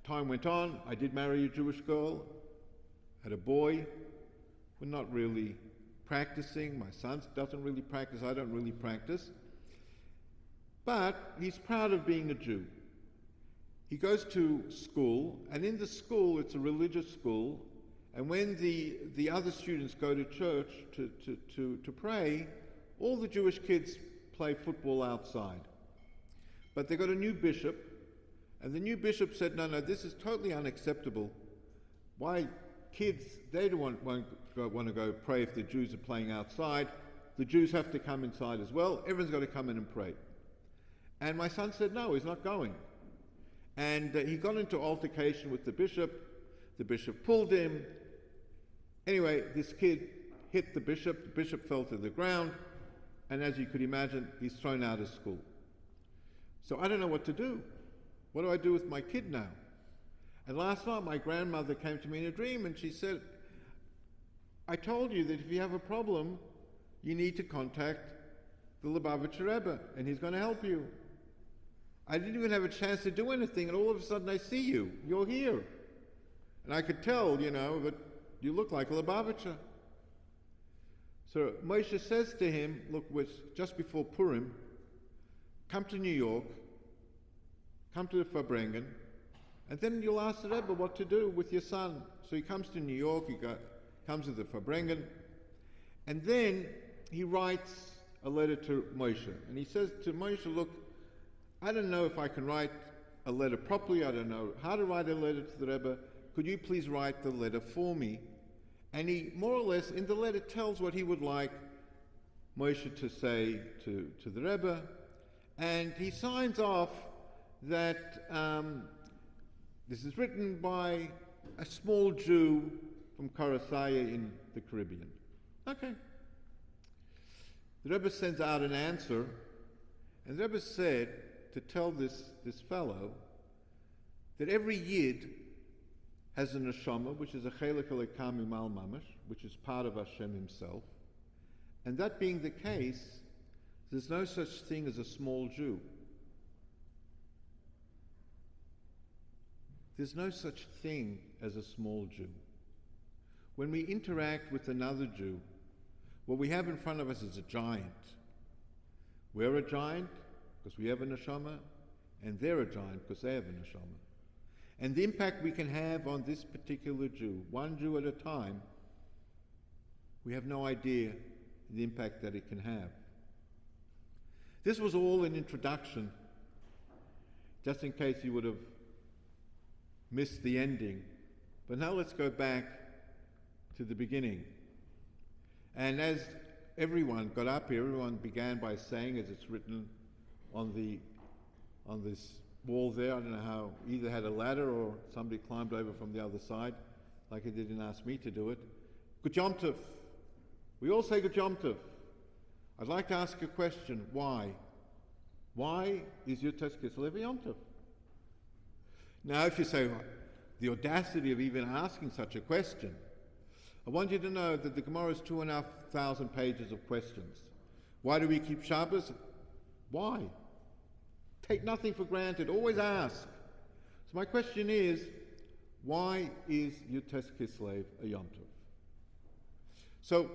[SPEAKER 4] time went on. I did marry a Jewish girl, had a boy. We're not really practicing. My son doesn't really practice. I don't really practice. But he's proud of being a Jew. He goes to school, and in the school, it's a religious school, and when the other students go to church to pray, all the Jewish kids play football outside. But they got a new bishop, and the new bishop said, no, this is totally unacceptable. Why kids, they won't want to go pray if the Jews are playing outside. The Jews have to come inside as well. Everyone's got to come in and pray. And my son said, no, he's not going. And he got into altercation with the bishop. The bishop pulled him. Anyway, this kid hit the bishop. The bishop fell to the ground. And as you could imagine, he's thrown out of school. So I don't know what to do. What do I do with my kid now? And last night, my grandmother came to me in a dream and she said, I told you that if you have a problem, you need to contact the Lubavitch Rebbe, and he's going to help you. I didn't even have a chance to do anything, and all of a sudden I see you. You're here. And I could tell, that you look like a Lubavitcher. So Moshe says to him, look, it was just before Purim, come to New York, come to the Farbengen, and then you'll ask the Rebbe what to do with your son. So he comes to New York, comes to the Farbengen, and then he writes a letter to Moshe. And he says to Moshe, look, I don't know if I can write a letter properly. I don't know how to write a letter to the Rebbe. Could you please write the letter for me? And he, more or less, in the letter tells what he would like Moshe to say to the Rebbe. And he signs off that this is written by a small Jew from Karasaya in the Caribbean. Okay. The Rebbe sends out an answer, and the Rebbe said to tell this fellow that every Yid has a neshama, which is a chelik elokam imal mamash, which is part of Hashem himself. And that being the case, there's no such thing as a small Jew. There's no such thing as a small Jew. When we interact with another Jew, what we have in front of us is a giant. We're a giant because we have a neshama, and they're a giant because they have a neshama. And the impact we can have on this particular Jew, one Jew at a time, we have no idea the impact that it can have. This was all an introduction, just in case you would have missed the ending. But now let's go back to the beginning. And as everyone got up here, everyone began by saying, as it's written on this wall there, I don't know how, either had a ladder or somebody climbed over from the other side, like he didn't ask me to do it. Good Yom Tov. We all say Good Yom Tov. I'd like to ask a question. Why? Why is Yud Tes Kislev Yom Tov? Now, if you say, well, the audacity of even asking such a question, I want you to know that the Gemara is 2,500 pages of questions. Why do we keep Shabbos? Why? Take nothing for granted. Always ask. So my question is, why is Yud Tes Kislev a Yom Tov? So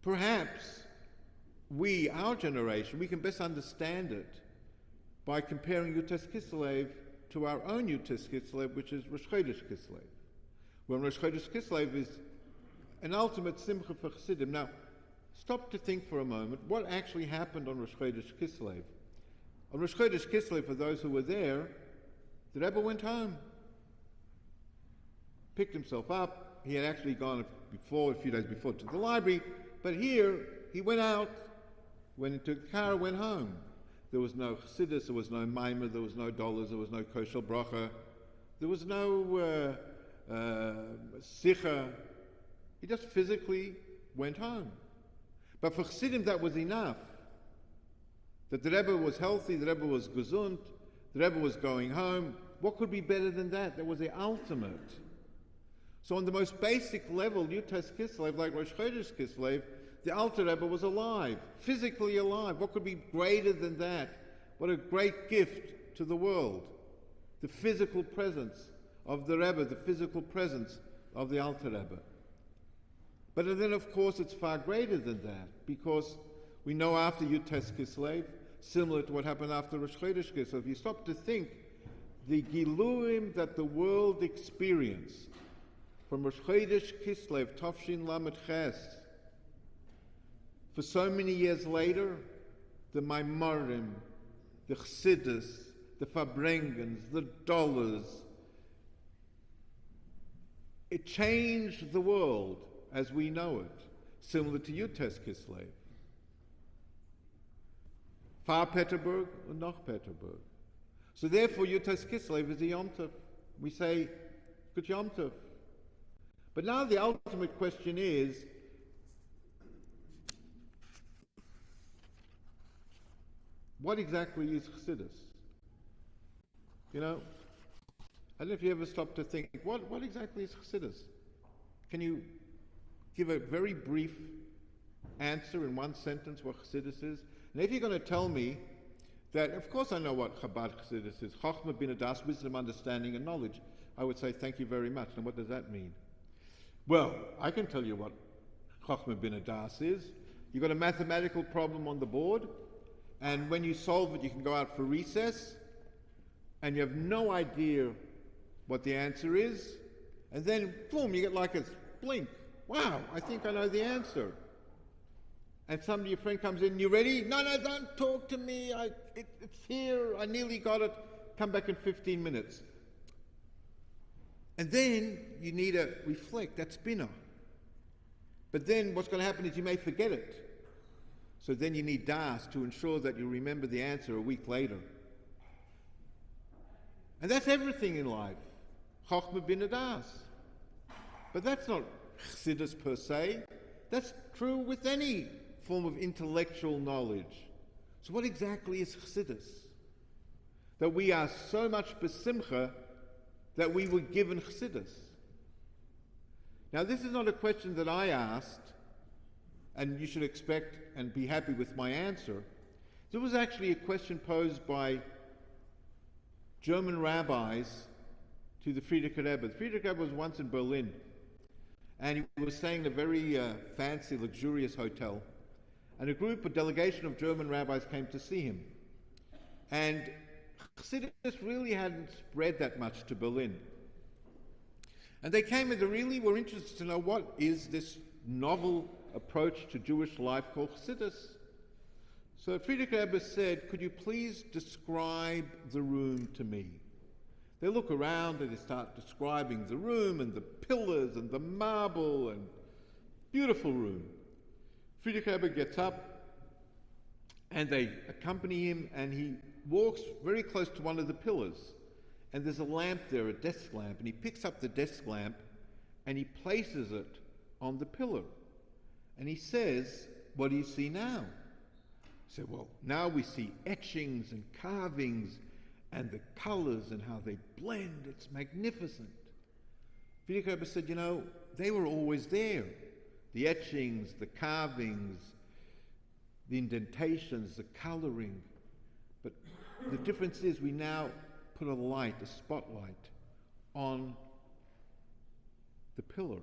[SPEAKER 4] perhaps we, our generation, we can best understand it by comparing Yud Tes Kislev to our own Yud Tes Kislev, which is Rosh Chodesh Kislev. When Rosh Chodesh Kislev is an ultimate simcha for Chassidim. Now, stop to think for a moment, what actually happened on Rosh Chodesh Kislev? On Rosh Chodesh Kislev, for those who were there, the Rebbe went home, picked himself up. He had actually gone a few days before, to the library, but here, he went out, went into the car, went home. There was no Chassidus, there was no Maimah, there was no dollars, there was no kosher bracha, there was no Sicha. He just physically went home. But for Chassidim that was enough. That the Rebbe was healthy, the Rebbe was gesund, the Rebbe was going home. What could be better than that? That was the ultimate. So on the most basic level, Yud Tes Kislev, like Rosh Chodesh Kislev, the Alter Rebbe was alive, physically alive. What could be greater than that? What a great gift to the world. The physical presence of the Rebbe, the physical presence of the Alter Rebbe. But then, of course, it's far greater than that, because we know after Yud Tes Kislev, similar to what happened after Rosh Chodesh Kislev, you stop to think the Giluim that the world experienced from Rosh Chodesh Kislev, Tafshin Lamed Ches, for so many years later, the Maimarim, the Chassidus, the Farbengens, the dollars, it changed the world as we know it, similar to Yud Tes Kislev. Far Pittsburgh and noch Pittsburgh. So therefore, Yud Tes Kislev is a Yom Tov. We say, good Yom Tov. But now the ultimate question is, what exactly is Chassidus? You know, I don't know if you ever stop to think, what exactly is Chassidus? Can you give a very brief answer in one sentence what Chassidus is? And if you're going to tell me that, of course I know what Chabad Chassidus is, Chochmah bin Adas, wisdom, understanding, and knowledge, I would say thank you very much. And what does that mean? Well, I can tell you what Chochmah bin Adas is. You've got a mathematical problem on the board, and when you solve it, you can go out for recess, and you have no idea what the answer is, and then, boom, you get like a blink. Wow, I think I know the answer. And somebody, your friend comes in, you ready? No, don't talk to me. It's here. I nearly got it. Come back in 15 minutes. And then you need to reflect. That's binah. But then what's going to happen is you may forget it. So then you need das to ensure that you remember the answer a week later. And that's everything in life. Chochmah bin das. But that's not Chassidus per se. That's true with any form of intellectual knowledge. So what exactly is Chassidus? That we are so much besimcha that we were given Chassidus. Now this is not a question that I asked, and you should expect and be happy with my answer. There was actually a question posed by German rabbis to the Frierdiker Rebbe. The Frierdiker Rebbe was once in Berlin, and he was staying in a very fancy, luxurious hotel. And a delegation of German rabbis came to see him. And Chassidus really hadn't spread that much to Berlin. And they came and they really were interested to know what is this novel approach to Jewish life called Chassidus. So Frierdiker Rebbe said, could you please describe the room to me? They look around and they start describing the room and the pillars and the marble and beautiful room. Frierdiker Rebbe gets up and they accompany him, and he walks very close to one of the pillars, and there's a lamp there, a desk lamp, and he picks up the desk lamp and he places it on the pillar. And he says, what do you see now? He said, well, now we see etchings and carvings and the colors and how they blend. It's magnificent. Frierdiker Rebbe said, you know, they were always there. The etchings, the carvings, the indentations, the coloring. But the difference is we now put a light, a spotlight, on the pillar.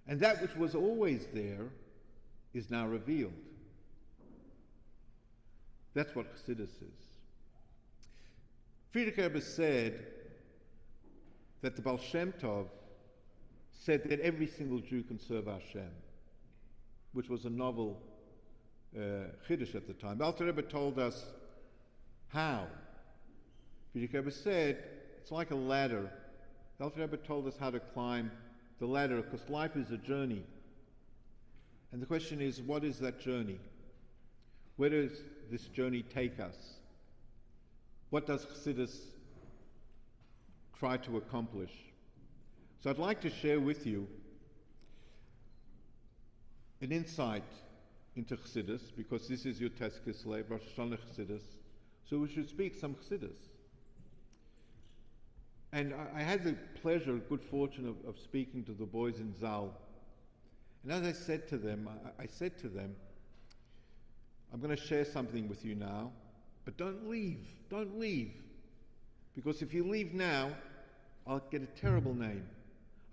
[SPEAKER 4] And that which was always there is now revealed. That's what Chassidus is. Frierdiker Rebbe said that the Baal Shem Tov said that every single Jew can serve Hashem, which was a novel chiddush at the time. The Alter Rebbe told us how. Frierdiker Rebbe said it's like a ladder. The Alter Rebbe told us how to climb the ladder, because life is a journey. And the question is, what is that journey? Where does this journey take us? What does Chassidus try to accomplish? So I'd like to share with you an insight into Chassidus, because this is Yud Tes Kislev, Rosh Hashana of Chassidus, so we should speak some Chassidus. And I had the pleasure, good fortune of speaking to the boys in Zal. And as I said to them, I'm going to share something with you now, but don't leave. Because if you leave now, I'll get a terrible name.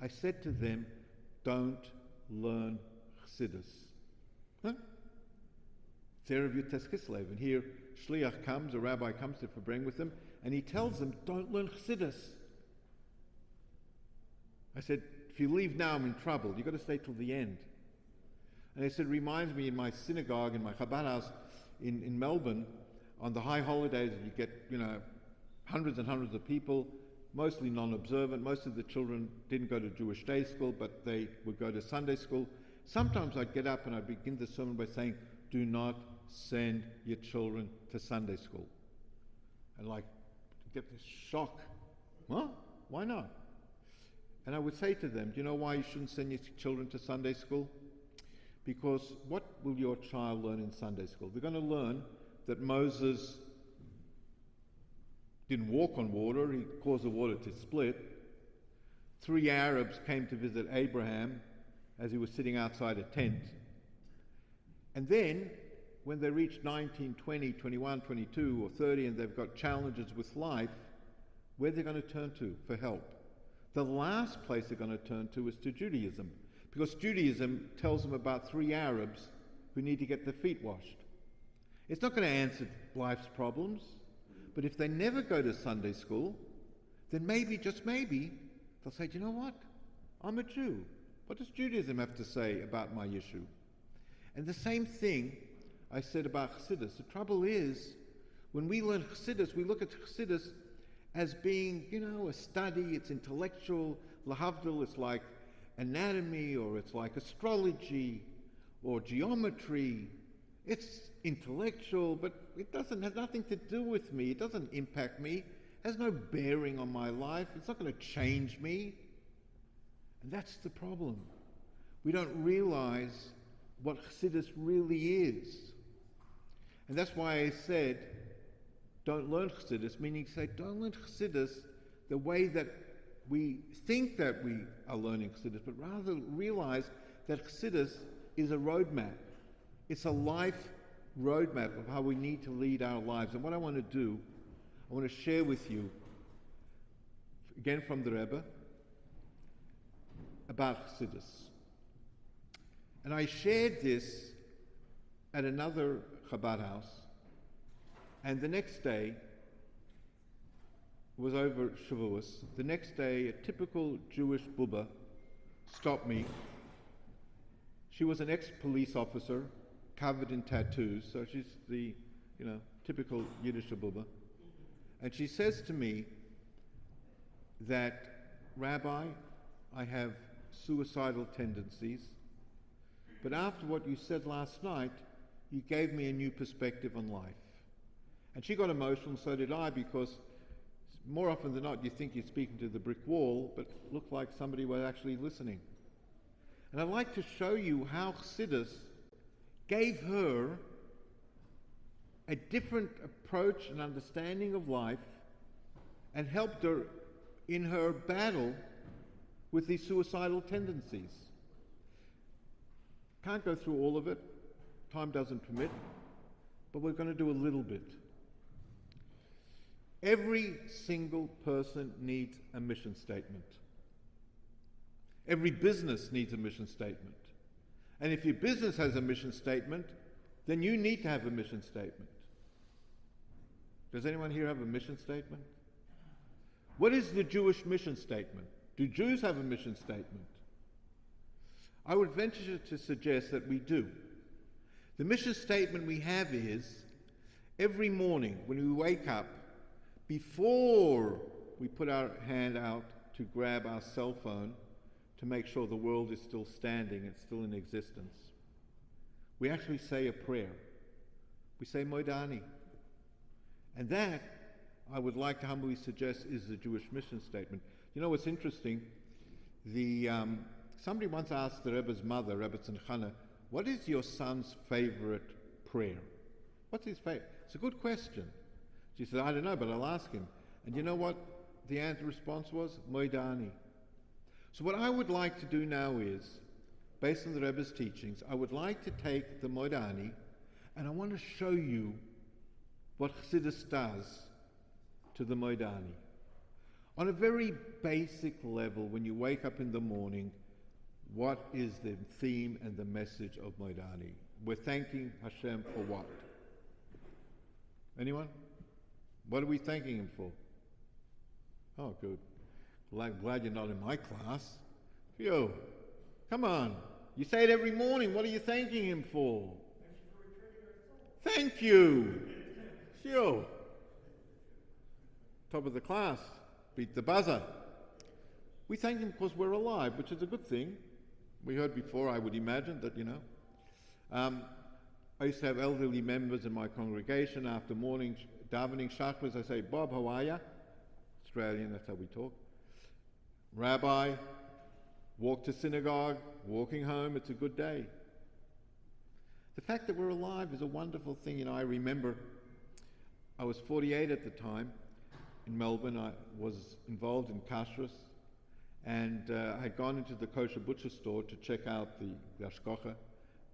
[SPEAKER 4] I said to them, don't learn Chassidus. Huh? It's Erev Yud Tes Kislev, and here Shliach comes, a rabbi comes to Farbengen with them, and he tells them, don't learn Chassidus. I said, if you leave now, I'm in trouble. You've got to stay till the end. And they said, reminds me in my synagogue, in my Chabad house in Melbourne, on the high holidays, you get, hundreds and hundreds of people, mostly non-observant. Most of the children didn't go to Jewish day school, but they would go to Sunday school. Sometimes I'd get up and I'd begin the sermon by saying, do not send your children to Sunday school. And get this shock. Well, why not? And I would say to them, do you know why you shouldn't send your children to Sunday school? Because what will your child learn in Sunday school? They're going to learn that Moses didn't walk on water, he caused the water to split. 3 Arabs came to visit Abraham as he was sitting outside a tent. And then, when they reach 19, 20, 21, 22 or 30 and they've got challenges with life, where are they going to turn to for help? The last place they're going to turn to is to Judaism, because Judaism tells them about 3 Arabs who need to get their feet washed. It's not going to answer life's problems, but if they never go to Sunday school, then maybe, just maybe, they'll say, do you know what? I'm a Jew. What does Judaism have to say about my issue? And the same thing I said about Chassidus. The trouble is, when we learn Chassidus, we look at Chassidus as being, a study, it's intellectual, lahavdil, it's like anatomy, or it's like astrology, or geometry. It's intellectual, but it has nothing to do with me. It doesn't impact me. It has no bearing on my life. It's not going to change me. And that's the problem. We don't realize what Chassidus really is. And that's why I said, don't learn Chassidus, meaning say, don't learn Chassidus the way that we think that we are learning Chassidus, but rather realize that Chassidus is a roadmap. It's a life roadmap of how we need to lead our lives. And what I want to do, I want to share with you, again from the Rebbe, about Chassidus. And I shared this at another Chabad house, and the next day was over Shavuos. The next day, a typical Jewish bubba stopped me. She was an ex-police officer, covered in tattoos, so she's the, typical Yiddish bubba. And she says to me that, Rabbi, I have suicidal tendencies, but after what you said last night, you gave me a new perspective on life. And she got emotional, and so did I, because more often than not, you think you're speaking to the brick wall, but it looked like somebody was actually listening. And I'd like to show you how Chassidus gave her a different approach and understanding of life and helped her in her battle with these suicidal tendencies. Can't go through all of it, time doesn't permit, but we're going to do a little bit. Every single person needs a mission statement. Every business needs a mission statement. And if your business has a mission statement, then you need to have a mission statement. Does anyone here have a mission statement? What is the Jewish mission statement? Do Jews have a mission statement? I would venture to suggest that we do. The mission statement we have is, every morning when we wake up, before we put our hand out to grab our cell phone to make sure the world is still standing, it's still in existence, we actually say a prayer. We say Moedani. And that, I would like to humbly suggest, is the Jewish mission statement. You know what's interesting? Somebody once asked the Rebbe's mother, Rebbe Tzimchana, what is your son's favorite prayer? What's his favorite? It's a good question. She said, I don't know, but I'll ask him. And you know what? the answer response was? Moidani. So what I would like to do now is, based on the Rebbe's teachings, I would like to take the Moidani and I want to show you what Chassidus does to the Moidani. On a very basic level, when you wake up in the morning, what is the theme and the message of Moidani? We're thanking Hashem for what? Anyone? What are we thanking Him for? Oh, good. Glad you're not in my class. Yo, come on. You say it every morning. What are you thanking Him for? Thank you. Yo. Top of the class. Beat the buzzer. We thank Him because we're alive, which is a good thing. We heard before, I would imagine, that, I used to have elderly members in my congregation after morning davening shachris. I say, Bob, how are ya? Australian, that's how we talk. Rabbi, walk to synagogue, walking home, it's a good day. The fact that we're alive is a wonderful thing. I remember I was 48 at the time in Melbourne. I was involved in Czarist, and I had gone into the kosher butcher store to check out the hashgacha.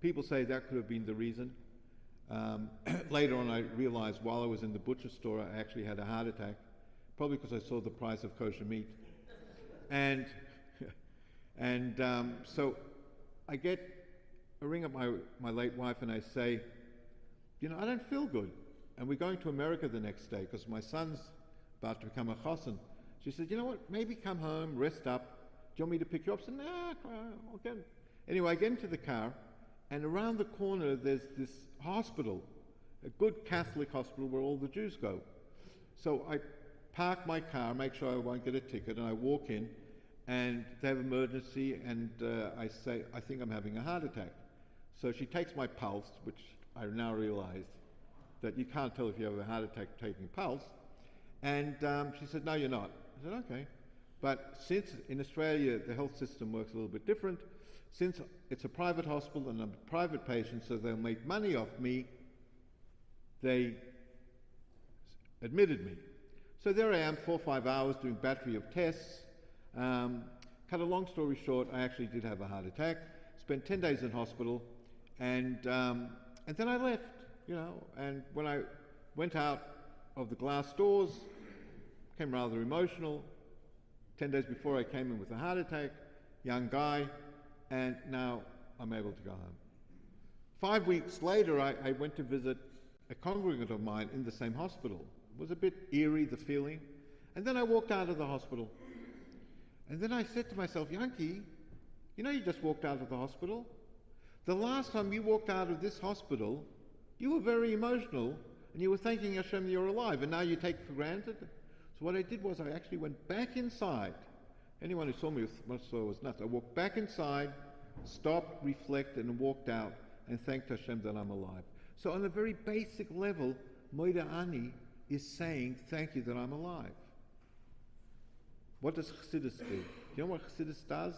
[SPEAKER 4] People say that could have been the reason. Later on, I realized while I was in the butcher store, I actually had a heart attack, probably because I saw the price of kosher meat. And so I ring up my late wife and I say, I don't feel good. And we're going to America the next day because my son's about to become a chassan. She said, you know what, maybe come home, rest up. Do you want me to pick you up? I said, nah, okay. Anyway, I get into the car, and around the corner there's this hospital, a good Catholic hospital where all the Jews go. So I park my car, make sure I won't get a ticket, and I walk in, and they have emergency, and I say, I think I'm having a heart attack. So she takes my pulse, which I now realized that you can't tell if you have a heart attack taking pulse, and she said, no, you're not. I said, okay. But since in Australia the health system works a little bit different, since it's a private hospital and I'm a private patient, so they'll make money off me, they admitted me. So there I am, 4 or 5 hours doing battery of tests. Cut a long story short, I actually did have a heart attack, spent 10 days in hospital, and then I left, and when I went out of the glass doors, became rather emotional. 10 days before I came in with a heart attack, young guy, and now I'm able to go home. 5 weeks later, I went to visit a congregant of mine in the same hospital. It was a bit eerie, the feeling. And then I walked out of the hospital. And then I said to myself, Yankee, you just walked out of the hospital. The last time you walked out of this hospital, you were very emotional, and you were thanking Hashem you're alive, and now you take it for granted. So what I did was I actually went back inside. Anyone who saw me must have thought I was nuts. I walked back inside, stopped, reflected, and walked out and thanked Hashem that I'm alive. So on a very basic level, Moida Ani is saying, thank you that I'm alive. What does Chassidus do? You know what Chassidus does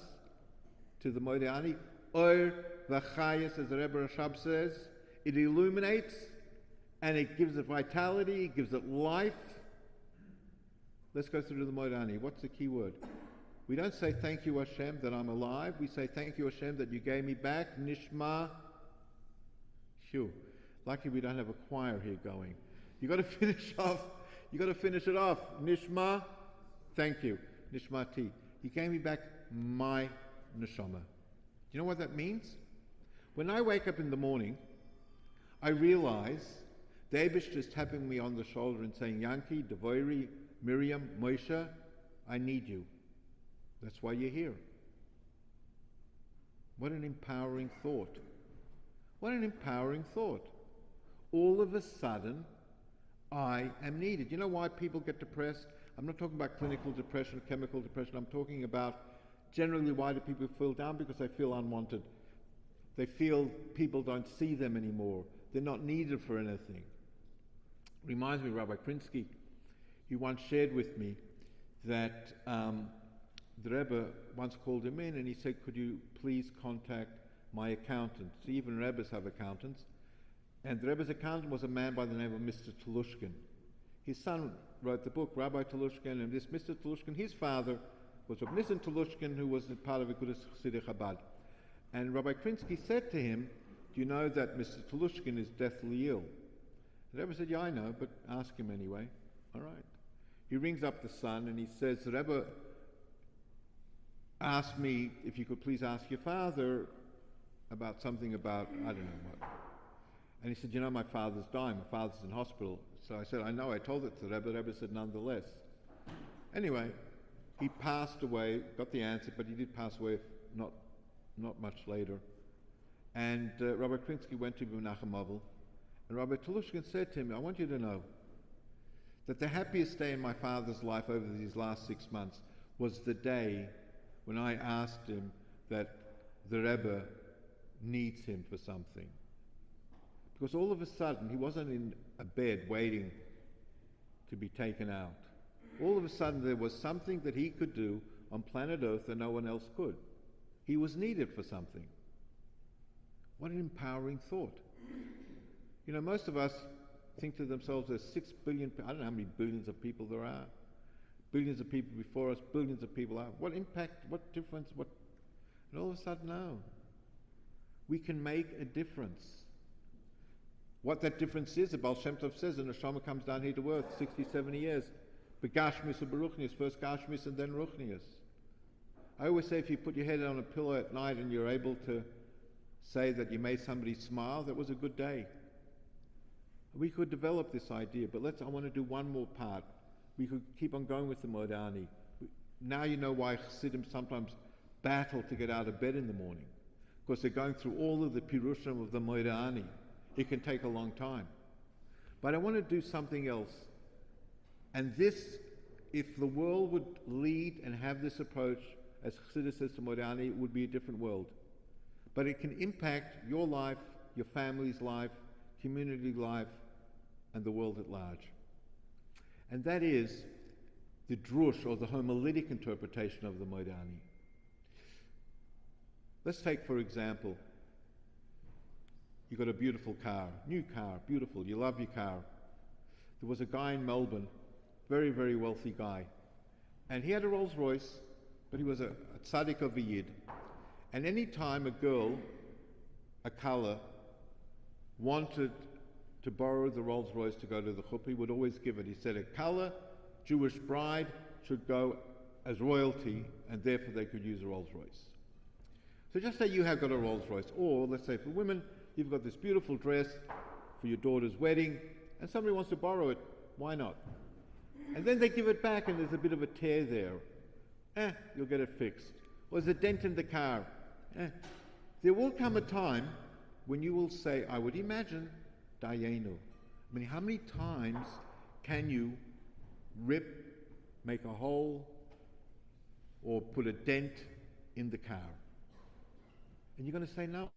[SPEAKER 4] to the Moida Ani? Or v'chayis, as the Rebbe Rashab says, it illuminates and it gives it vitality, it gives it life. Let's go through to the Moida Ani. What's the key word? We don't say thank you Hashem that I'm alive. We say thank you Hashem that you gave me back. Nishma. Phew. Lucky we don't have a choir here going. You got to finish off. You got to finish it off. Nishma. Thank you. Nishmati. He gave me back my neshama. Do you know what that means? When I wake up in the morning, I realize the Eibush is tapping me on the shoulder and saying, Yankee, Devoiri, Miriam, Moshe, I need you. That's why you're here. What an empowering thought. What an empowering thought. All of a sudden, I am needed. You know why people get depressed? I'm not talking about clinical depression, chemical depression. I'm talking about generally why do people feel down? Because they feel unwanted. They feel people don't see them anymore. They're not needed for anything. Reminds me of Rabbi Krinsky. He once shared with me that the Rebbe once called him in and he said, could you please contact my accountant? See, even Rebbes have accountants. And the Rebbe's accountant was a man by the name of Mr. Tolushkin. his son wrote the book, Rabbi Telushkin, and this Mr. Telushkin, his father was Rabbi Nissen Telushkin, who was part of the Agudas Chassidic Chabad. And Rabbi Krinsky said to him, do you know that Mr. Telushkin is deathly ill? The Rebbe said, yeah, I know, but ask him anyway. All right. He rings up the son and he says, the Rebbe asked me if you could please ask your father about something about, I don't know what. And he said, you know, my father's dying, my father's in hospital. So I said, I know, I told it to the Rebbe. The Rebbe said, nonetheless. Anyway, he passed away, got the answer, but he did pass away not much later. And Rabbi Krinsky went to Menachem Abel, and Rabbi Telushkin said to him, I want you to know that the happiest day in my father's life over these last 6 months was the day when I asked him that the Rebbe needs him for something. Because all of a sudden, he wasn't in a bed waiting to be taken out. All of a sudden, there was something that he could do on planet Earth that no one else could. He was needed for something. What an empowering thought. You know, most of us think to themselves, there's 6 billion, I don't know how many billions of people there are. Billions of people before us, billions of people out. What impact, what difference, what... And all of a sudden, no. We can make a difference. What that difference is, the Baal Shem Tov says, the Neshama comes down here to earth, 60, 70 years. Begashmis and Beruchnius, first Gashmis and then Ruchnius. I always say if you put your head on a pillow at night and you're able to say that you made somebody smile, that was a good day. We could develop this idea, but I want to do one more part. We could keep on going with the Modani. Now you know why Chassidim sometimes battle to get out of bed in the morning. Because they're going through all of the Pirushim of the Modani. It can take a long time. But I want to do something else. And this, if the world would lead and have this approach, as Chassidus says to Modani, it would be a different world. But it can impact your life, your family's life, community life, and the world at large. And that is the drush, or the homiletic interpretation of the Modani. Let's take, for example, you've got a beautiful car, new car, beautiful, you love your car. There was a guy in Melbourne, very, very wealthy guy, and he had a Rolls Royce, but he was a tzaddik of a yid. And any time a girl, a kala, wanted to borrow the Rolls Royce to go to the chuppah, he would always give it. He said a kala, Jewish bride, should go as royalty, and therefore they could use a Rolls Royce. So just say you have got a Rolls Royce, or let's say for women, you've got this beautiful dress for your daughter's wedding, and somebody wants to borrow it, why not? And then they give it back and there's a bit of a tear there. You'll get it fixed. Or there's a dent in the car. There will come a time when you will say, I would imagine, Dayenu. I mean, how many times can you rip, make a hole, or put a dent in the car? And you're going to say no.